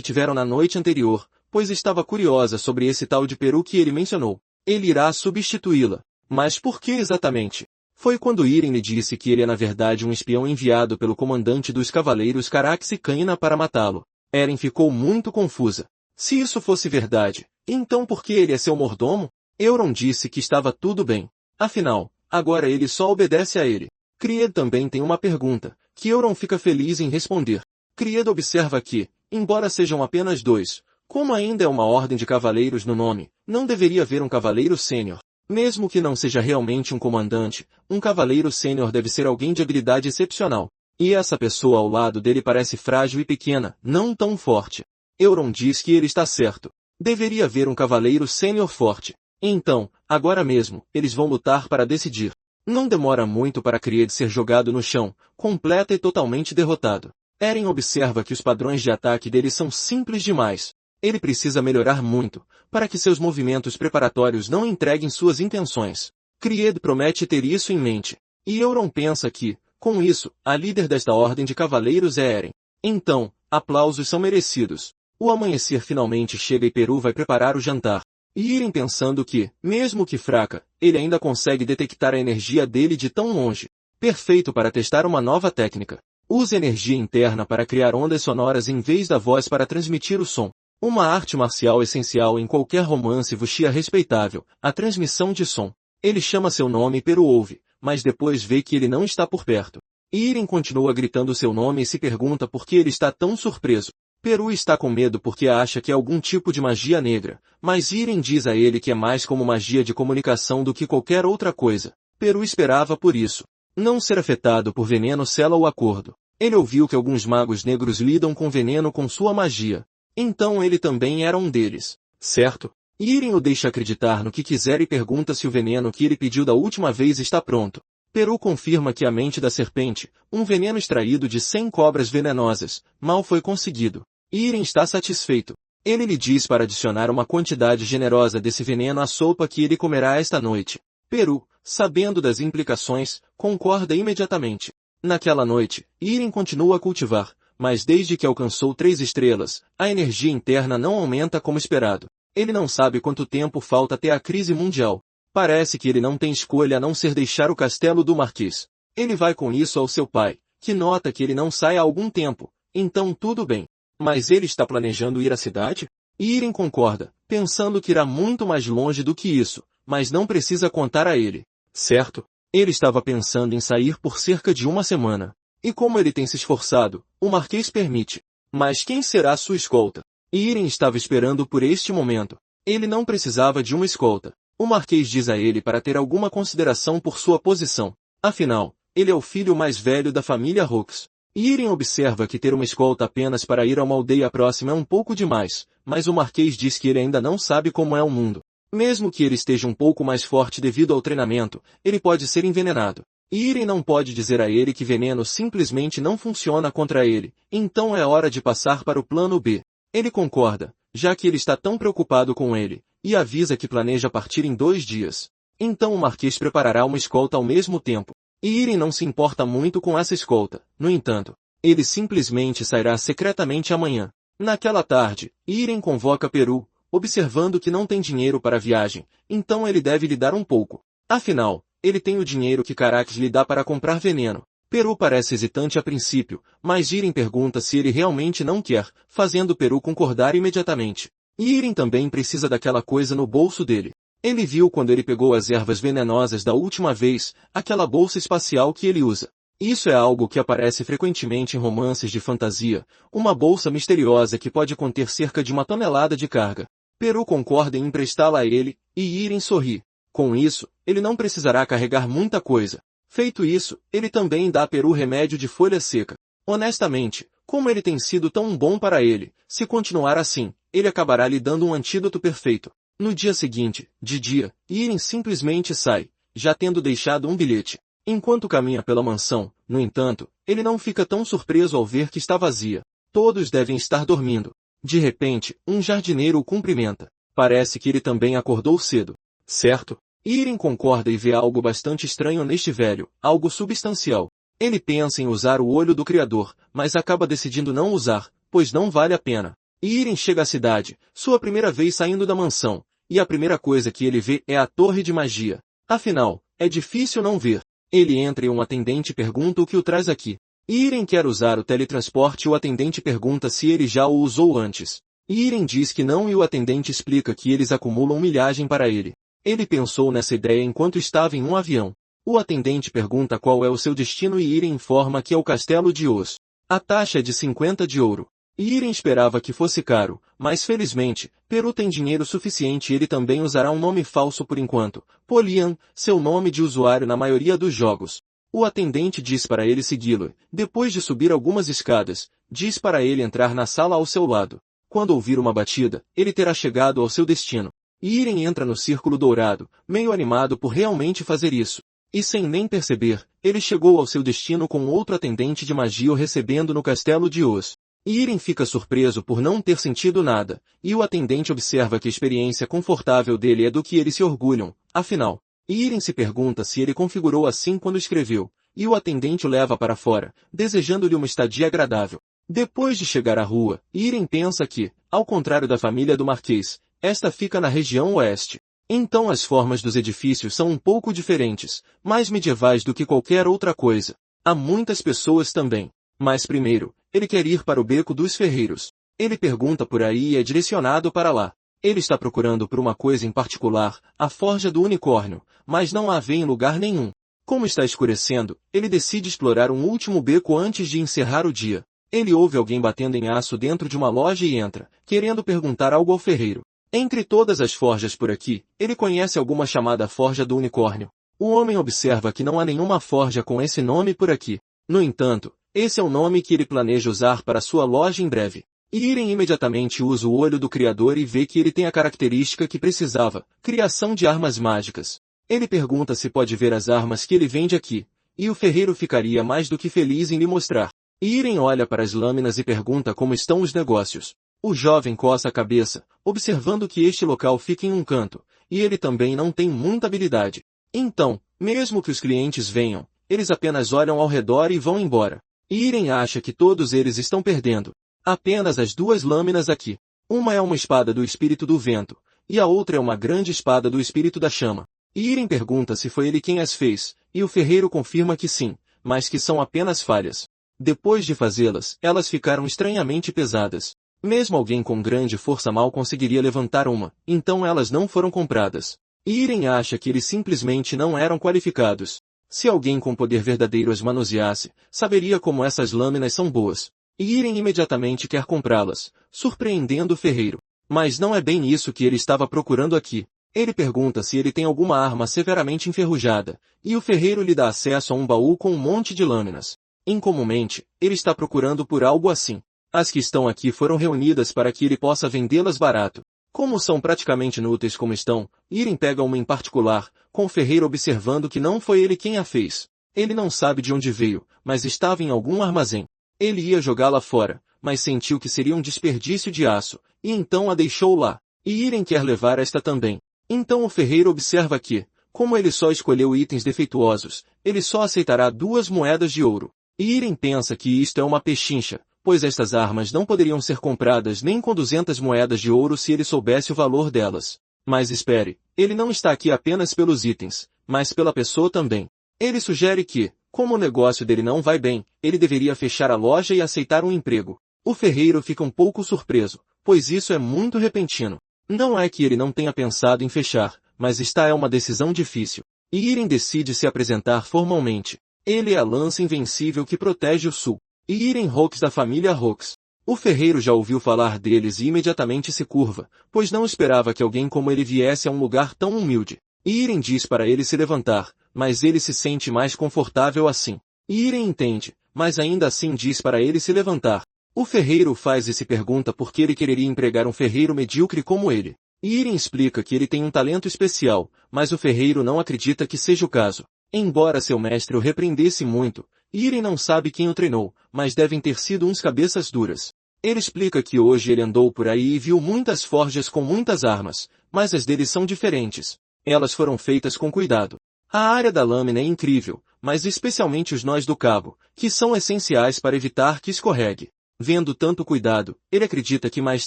tiveram na noite anterior, pois estava curiosa sobre esse tal de Peru que ele mencionou. Ele irá substituí-la. Mas por que exatamente? Foi quando Irem lhe disse que ele é na verdade um espião enviado pelo comandante dos cavaleiros Carax e Caina para matá-lo. Eren ficou muito confusa. Se isso fosse verdade, então por que ele é seu mordomo? Euron disse que estava tudo bem. Afinal, agora ele só obedece a ele. Krieg também tem uma pergunta, que Euron fica feliz em responder. Krieg observa que, embora sejam apenas dois, como ainda é uma ordem de cavaleiros no nome, não deveria haver um cavaleiro sênior. Mesmo que não seja realmente um comandante, um cavaleiro sênior deve ser alguém de habilidade excepcional. E essa pessoa ao lado dele parece frágil e pequena, não tão forte. Euron diz que ele está certo. Deveria haver um cavaleiro sênior forte. Então, agora mesmo, eles vão lutar para decidir. Não demora muito para Krieg ser jogado no chão, completa e totalmente derrotado. Eren observa que os padrões de ataque dele são simples demais. Ele precisa melhorar muito, para que seus movimentos preparatórios não entreguem suas intenções. Krieg promete ter isso em mente. E Euron pensa que, com isso, a líder desta ordem de cavaleiros é Eren. Então, aplausos são merecidos. O amanhecer finalmente chega e Peru vai preparar o jantar. E Irem pensando que, mesmo que fraca, ele ainda consegue detectar a energia dele de tão longe. Perfeito para testar uma nova técnica. Use energia interna para criar ondas sonoras em vez da voz para transmitir o som. Uma arte marcial essencial em qualquer romance wuxia respeitável, a transmissão de som. Ele chama seu nome e Peru ouve, mas depois vê que ele não está por perto. Irem continua gritando seu nome e se pergunta por que ele está tão surpreso. Peru está com medo porque acha que é algum tipo de magia negra, mas Irem diz a ele que é mais como magia de comunicação do que qualquer outra coisa. Peru esperava por isso. Não ser afetado por veneno sela o acordo. Ele ouviu que alguns magos negros lidam com veneno com sua magia. Então ele também era um deles, certo? Irem o deixa acreditar no que quiser e pergunta se o veneno que ele pediu da última vez está pronto. Peru confirma que a mente da serpente, um veneno extraído de 100 cobras venenosas, mal foi conseguido. Irem está satisfeito. Ele lhe diz para adicionar uma quantidade generosa desse veneno à sopa que ele comerá esta noite. Peru, sabendo das implicações, concorda imediatamente. Naquela noite, Irem continua a cultivar, mas desde que alcançou 3 estrelas, a energia interna não aumenta como esperado. Ele não sabe quanto tempo falta até a crise mundial. Parece que ele não tem escolha a não ser deixar o castelo do Marquês. Ele vai com isso ao seu pai, que nota que ele não sai há algum tempo. Então tudo bem. Mas ele está planejando ir à cidade? Irem concorda, pensando que irá muito mais longe do que isso, mas não precisa contar a ele. Certo? Ele estava pensando em sair por cerca de uma semana. E como ele tem se esforçado, o Marquês permite. Mas quem será sua escolta? Irem estava esperando por este momento. Ele não precisava de uma escolta. O Marquês diz a ele para ter alguma consideração por sua posição. Afinal, ele é o filho mais velho da família Hooks. Irem observa que ter uma escolta apenas para ir a uma aldeia próxima é um pouco demais, mas o Marquês diz que ele ainda não sabe como é o mundo. Mesmo que ele esteja um pouco mais forte devido ao treinamento, ele pode ser envenenado. Irem não pode dizer a ele que veneno simplesmente não funciona contra ele, então é hora de passar para o plano B. Ele concorda, já que ele está tão preocupado com ele, e avisa que planeja partir em 2 dias. Então o Marquês preparará uma escolta ao mesmo tempo. E Irem não se importa muito com essa escolta. No entanto, ele simplesmente sairá secretamente amanhã. Naquela tarde, Irem convoca Peru, observando que não tem dinheiro para a viagem, então ele deve lhe dar um pouco. Afinal, ele tem o dinheiro que Carax lhe dá para comprar veneno. Peru parece hesitante a princípio, mas Irem pergunta se ele realmente não quer, fazendo Peru concordar imediatamente. Irem também precisa daquela coisa no bolso dele. Ele viu quando ele pegou as ervas venenosas da última vez, aquela bolsa espacial que ele usa. Isso é algo que aparece frequentemente em romances de fantasia, uma bolsa misteriosa que pode conter cerca de 1 tonelada de carga. Peru concorda em emprestá-la a ele, e Irem sorri. Com isso, ele não precisará carregar muita coisa. Feito isso, ele também dá a Peru remédio de folha seca. Honestamente, como ele tem sido tão bom para ele, se continuar assim, ele acabará lhe dando um antídoto perfeito. No dia seguinte, de dia, Irem simplesmente sai, já tendo deixado um bilhete. Enquanto caminha pela mansão, No entanto, ele não fica tão surpreso ao ver que está vazia. Todos devem estar dormindo. De repente, um jardineiro o cumprimenta. Parece que ele também acordou cedo. Certo? Irem concorda e vê algo bastante estranho neste velho, algo substancial. Ele pensa em usar o olho do Criador, mas acaba decidindo não usar, pois não vale a pena. Irem chega à cidade, sua primeira vez saindo da mansão, e a primeira coisa que ele vê é a torre de magia. Afinal, é difícil não ver. Ele entra e um atendente pergunta o que o traz aqui. Irem quer usar o teletransporte e o atendente pergunta se ele já o usou antes. Irem diz que não e o atendente explica que eles acumulam milhagem para ele. Ele pensou nessa ideia enquanto estava em um avião. O atendente pergunta qual é o seu destino e Irem informa que é o Castelo de Oz. A taxa é de 50 de ouro. Irem esperava que fosse caro, mas felizmente, Peru tem dinheiro suficiente e ele também usará um nome falso por enquanto, Polian, seu nome de usuário na maioria dos jogos. O atendente diz para ele segui-lo. Depois de subir algumas escadas, diz para ele entrar na sala ao seu lado. Quando ouvir uma batida, ele terá chegado ao seu destino. Irem entra no círculo dourado, meio animado por realmente fazer isso. E sem nem perceber, ele chegou ao seu destino com outro atendente de magia o recebendo no Castelo de Oz. Irem fica surpreso por não ter sentido nada, e o atendente observa que a experiência confortável dele é do que eles se orgulham. Afinal, Irem se pergunta se ele configurou assim quando escreveu, e o atendente o leva para fora, desejando-lhe uma estadia agradável. Depois de chegar à rua, Irem pensa que, ao contrário da família do Marquês, esta fica na região oeste. Então as formas dos edifícios são um pouco diferentes, mais medievais do que qualquer outra coisa. Há muitas pessoas também. Mas primeiro, ele quer ir para o Beco dos Ferreiros. Ele pergunta por aí e é direcionado para lá. Ele está procurando por uma coisa em particular, a Forja do Unicórnio, mas não a vê em lugar nenhum. Como está escurecendo, ele decide explorar um último beco antes de encerrar o dia. Ele ouve alguém batendo em aço dentro de uma loja e entra, querendo perguntar algo ao ferreiro. Entre todas as forjas por aqui, ele conhece alguma chamada Forja do Unicórnio. O homem observa que não há nenhuma forja com esse nome por aqui. No entanto, esse é o nome que ele planeja usar para sua loja em breve. Irem imediatamente usa o olho do Criador e vê que ele tem a característica que precisava, criação de armas mágicas. Ele pergunta se pode ver as armas que ele vende aqui, e o ferreiro ficaria mais do que feliz em lhe mostrar. Irem olha para as lâminas e pergunta como estão os negócios. O jovem coça a cabeça, observando que este local fica em um canto, e ele também não tem muita habilidade. Então, mesmo que os clientes venham, eles apenas olham ao redor e vão embora. Irem acha que todos eles estão perdendo. Apenas as duas lâminas aqui. Uma é uma espada do espírito do vento, e a outra é uma grande espada do espírito da chama. Irem pergunta se foi ele quem as fez, e o ferreiro confirma que sim, mas que são apenas falhas. Depois de fazê-las, elas ficaram estranhamente pesadas. Mesmo alguém com grande força mal conseguiria levantar uma, então elas não foram compradas. Irem acha que eles simplesmente não eram qualificados. Se alguém com poder verdadeiro as manuseasse, saberia como essas lâminas são boas. Irem imediatamente quer comprá-las, surpreendendo o ferreiro. Mas não é bem isso que ele estava procurando aqui. Ele pergunta se ele tem alguma arma severamente enferrujada, e o ferreiro lhe dá acesso a um baú com um monte de lâminas. Incomumente, ele está procurando por algo assim. As que estão aqui foram reunidas para que ele possa vendê-las barato. Como são praticamente inúteis como estão, Irem pega uma em particular, com o ferreiro observando que não foi ele quem a fez. Ele não sabe de onde veio, mas estava em algum armazém. Ele ia jogá-la fora, mas sentiu que seria um desperdício de aço, e então a deixou lá. E Irem quer levar esta também. Então o ferreiro observa que, como ele só escolheu itens defeituosos, ele só aceitará 2 moedas de ouro. E Irem pensa que isto é uma pechincha, pois estas armas não poderiam ser compradas nem com 200 moedas de ouro se ele soubesse o valor delas. Mas espere, ele não está aqui apenas pelos itens, mas pela pessoa também. Ele sugere que, como o negócio dele não vai bem, ele deveria fechar a loja e aceitar um emprego. O ferreiro fica um pouco surpreso, pois isso é muito repentino. Não é que ele não tenha pensado em fechar, mas esta é uma decisão difícil. E Irem decide se apresentar formalmente. Ele é a lança invencível que protege o sul. E Irem Hawks da família Hawks. O ferreiro já ouviu falar deles e imediatamente se curva, pois não esperava que alguém como ele viesse a um lugar tão humilde. E Irem diz para ele se levantar, mas ele se sente mais confortável assim. E Irem entende, mas ainda assim diz para ele se levantar. O ferreiro faz e se pergunta por que ele quereria empregar um ferreiro medíocre como ele. E Irem explica que ele tem um talento especial, mas o ferreiro não acredita que seja o caso. Embora seu mestre o repreendesse muito, Irem não sabe quem o treinou, mas devem ter sido uns cabeças duras. Ele explica que hoje ele andou por aí e viu muitas forjas com muitas armas, mas as deles são diferentes. Elas foram feitas com cuidado. A área da lâmina é incrível, mas especialmente os nós do cabo, que são essenciais para evitar que escorregue. Vendo tanto cuidado, ele acredita que mais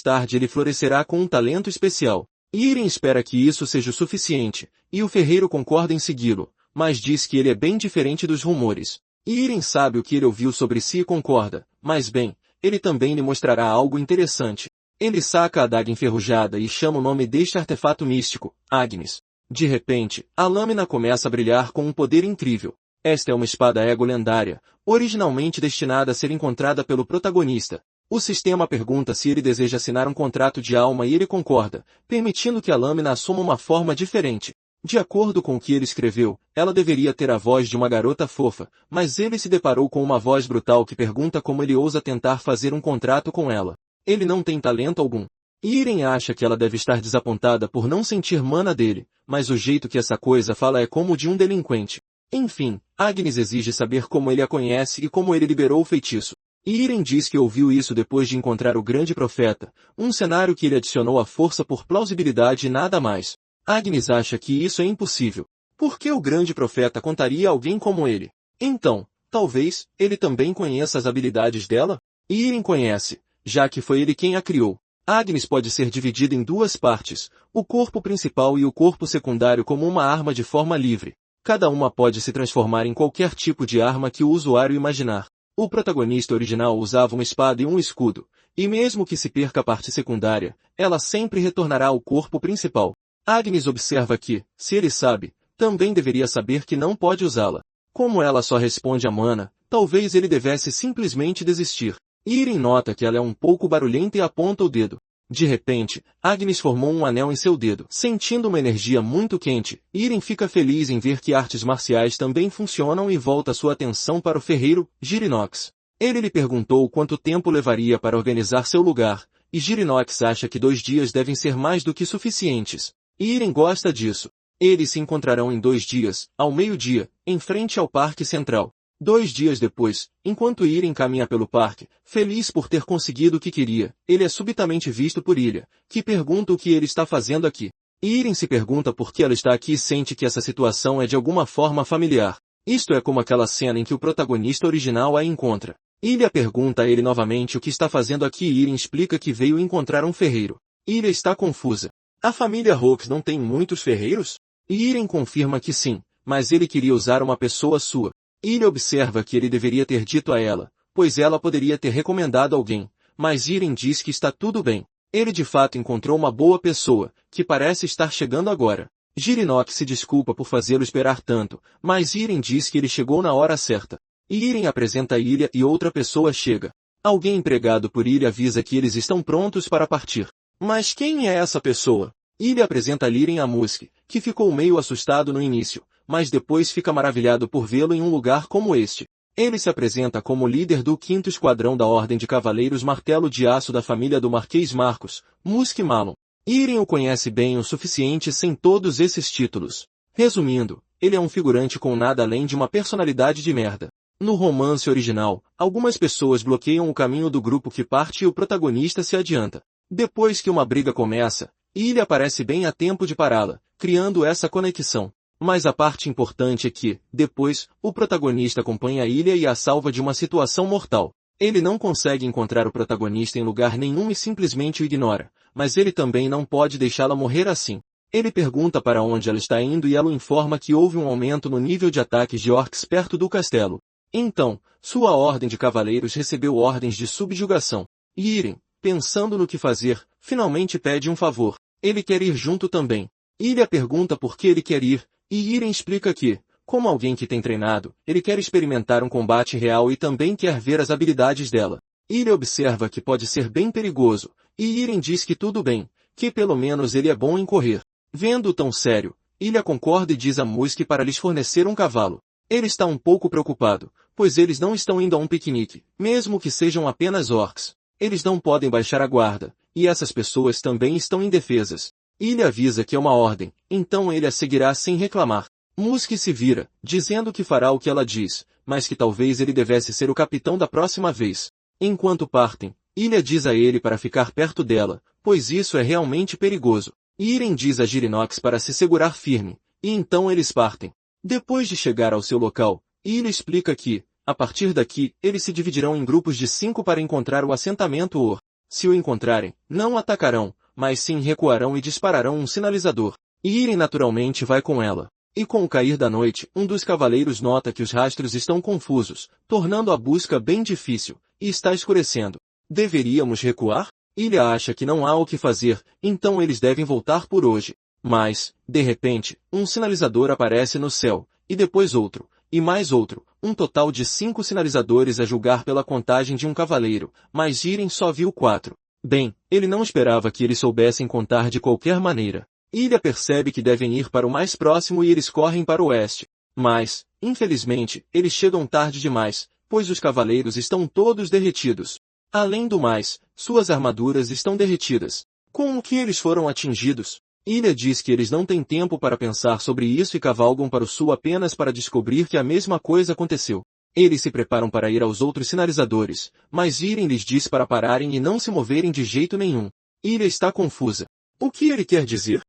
tarde ele florescerá com um talento especial. Irem espera que isso seja o suficiente, e o ferreiro concorda em segui-lo, mas diz que ele é bem diferente dos rumores. Irem sabe o que ele ouviu sobre si e concorda, mas bem, ele também lhe mostrará algo interessante. Ele saca a adaga enferrujada e chama o nome deste artefato místico, Agnes. De repente, a lâmina começa a brilhar com um poder incrível. Esta é uma espada ego lendária, originalmente destinada a ser encontrada pelo protagonista. O sistema pergunta se ele deseja assinar um contrato de alma e ele concorda, permitindo que a lâmina assuma uma forma diferente. De acordo com o que ele escreveu, ela deveria ter a voz de uma garota fofa, mas ele se deparou com uma voz brutal que pergunta como ele ousa tentar fazer um contrato com ela. Ele não tem talento algum. Irem acha que ela deve estar desapontada por não sentir mana dele, mas o jeito que essa coisa fala é como o de um delinquente. Enfim, Agnes exige saber como ele a conhece e como ele liberou o feitiço. Irem diz que ouviu isso depois de encontrar o grande profeta, um cenário que ele adicionou à força por plausibilidade e nada mais. Agnes acha que isso é impossível. Por que o grande profeta contaria a alguém como ele? Então, talvez, ele também conheça as habilidades dela? Irem conhece, já que foi ele quem a criou. Agnes pode ser dividida em duas partes, o corpo principal e o corpo secundário como uma arma de forma livre. Cada uma pode se transformar em qualquer tipo de arma que o usuário imaginar. O protagonista original usava uma espada e um escudo, e mesmo que se perca a parte secundária, ela sempre retornará ao corpo principal. Agnes observa que, se ele sabe, também deveria saber que não pode usá-la. Como ela só responde a mana, talvez ele devesse simplesmente desistir. Irem nota que ela é um pouco barulhenta e aponta o dedo. De repente, Agnes formou um anel em seu dedo. Sentindo uma energia muito quente, Irem fica feliz em ver que artes marciais também funcionam e volta sua atenção para o ferreiro, Girinox. Ele lhe perguntou quanto tempo levaria para organizar seu lugar, e Girinox acha que 2 dias devem ser mais do que suficientes. Irem gosta disso. Eles se encontrarão em 2 dias, ao meio-dia, em frente ao Parque Central. 2 dias depois, enquanto Irem caminha pelo parque, feliz por ter conseguido o que queria, ele é subitamente visto por Ilha, que pergunta o que ele está fazendo aqui. Irem se pergunta por que ela está aqui e sente que essa situação é de alguma forma familiar. Isto é como aquela cena em que o protagonista original a encontra. Ilha pergunta a ele novamente o que está fazendo aqui e Irem explica que veio encontrar um ferreiro. Ilha está confusa. A família Hawks não tem muitos ferreiros? Irem confirma que sim, mas ele queria usar uma pessoa sua. Ilha observa que ele deveria ter dito a ela, pois ela poderia ter recomendado alguém, mas Irem diz que está tudo bem. Ele de fato encontrou uma boa pessoa, que parece estar chegando agora. Girinox se desculpa por fazê-lo esperar tanto, mas Irem diz que ele chegou na hora certa. Irem apresenta a Ilha e outra pessoa chega. Alguém empregado por Ilha avisa que eles estão prontos para partir. Mas quem é essa pessoa? Ilha apresenta Liren a Musk, que ficou meio assustado no início, mas depois fica maravilhado por vê-lo em um lugar como este. Ele se apresenta como líder do 5º Esquadrão da Ordem de Cavaleiros Martelo de Aço da família do Marquês Marcos, Musk Malon. Irem o conhece bem o suficiente sem todos esses títulos. Resumindo, ele é um figurante com nada além de uma personalidade de merda. No romance original, algumas pessoas bloqueiam o caminho do grupo que parte e o protagonista se adianta. Depois que uma briga começa, Ilha aparece bem a tempo de pará-la, criando essa conexão. Mas a parte importante é que, depois, o protagonista acompanha a Ilha e a salva de uma situação mortal. Ele não consegue encontrar o protagonista em lugar nenhum e simplesmente o ignora, mas ele também não pode deixá-la morrer assim. Ele pergunta para onde ela está indo e ela o informa que houve um aumento no nível de ataques de orcs perto do castelo. Então, sua ordem de cavaleiros recebeu ordens de subjugação. Irem, pensando no que fazer, finalmente pede um favor. Ele quer ir junto também. Ilha pergunta por que ele quer ir, e Irem explica que, como alguém que tem treinado, ele quer experimentar um combate real e também quer ver as habilidades dela. Ilha observa que pode ser bem perigoso, e Irem diz que tudo bem, que pelo menos ele é bom em correr. Vendo-o tão sério, Ilha concorda e diz a Musk para lhes fornecer um cavalo. Ele está um pouco preocupado, pois eles não estão indo a um piquenique, mesmo que sejam apenas orcs. Eles não podem baixar a guarda, e essas pessoas também estão indefesas. Ilha avisa que é uma ordem, então ele a seguirá sem reclamar. Musk se vira, dizendo que fará o que ela diz, mas que talvez ele devesse ser o capitão da próxima vez. Enquanto partem, Ilha diz a ele para ficar perto dela, pois isso é realmente perigoso. Irem diz a Girinox para se segurar firme, e então eles partem. Depois de chegar ao seu local, Ilha explica que, a partir daqui, eles se dividirão em grupos de 5 para encontrar o assentamento Or. Se o encontrarem, não atacarão, mas sim recuarão e dispararão um sinalizador. Irem naturalmente vai com ela. E com o cair da noite, um dos cavaleiros nota que os rastros estão confusos, tornando a busca bem difícil, e está escurecendo. Deveríamos recuar? Ilha acha que não há o que fazer, então eles devem voltar por hoje. Mas, de repente, um sinalizador aparece no céu, e depois outro, e mais outro, um total de 5 sinalizadores a julgar pela contagem de um cavaleiro, mas Jiren só viu 4. Bem, ele não esperava que eles soubessem contar de qualquer maneira. Ilha percebe que devem ir para o mais próximo e eles correm para o oeste. Mas, infelizmente, eles chegam tarde demais, pois os cavaleiros estão todos derretidos. Além do mais, suas armaduras estão derretidas. Com o que eles foram atingidos? Ilha diz que eles não têm tempo para pensar sobre isso e cavalgam para o sul apenas para descobrir que a mesma coisa aconteceu. Eles se preparam para ir aos outros sinalizadores, mas Irem lhes diz para pararem e não se moverem de jeito nenhum. Ilha está confusa. O que ele quer dizer?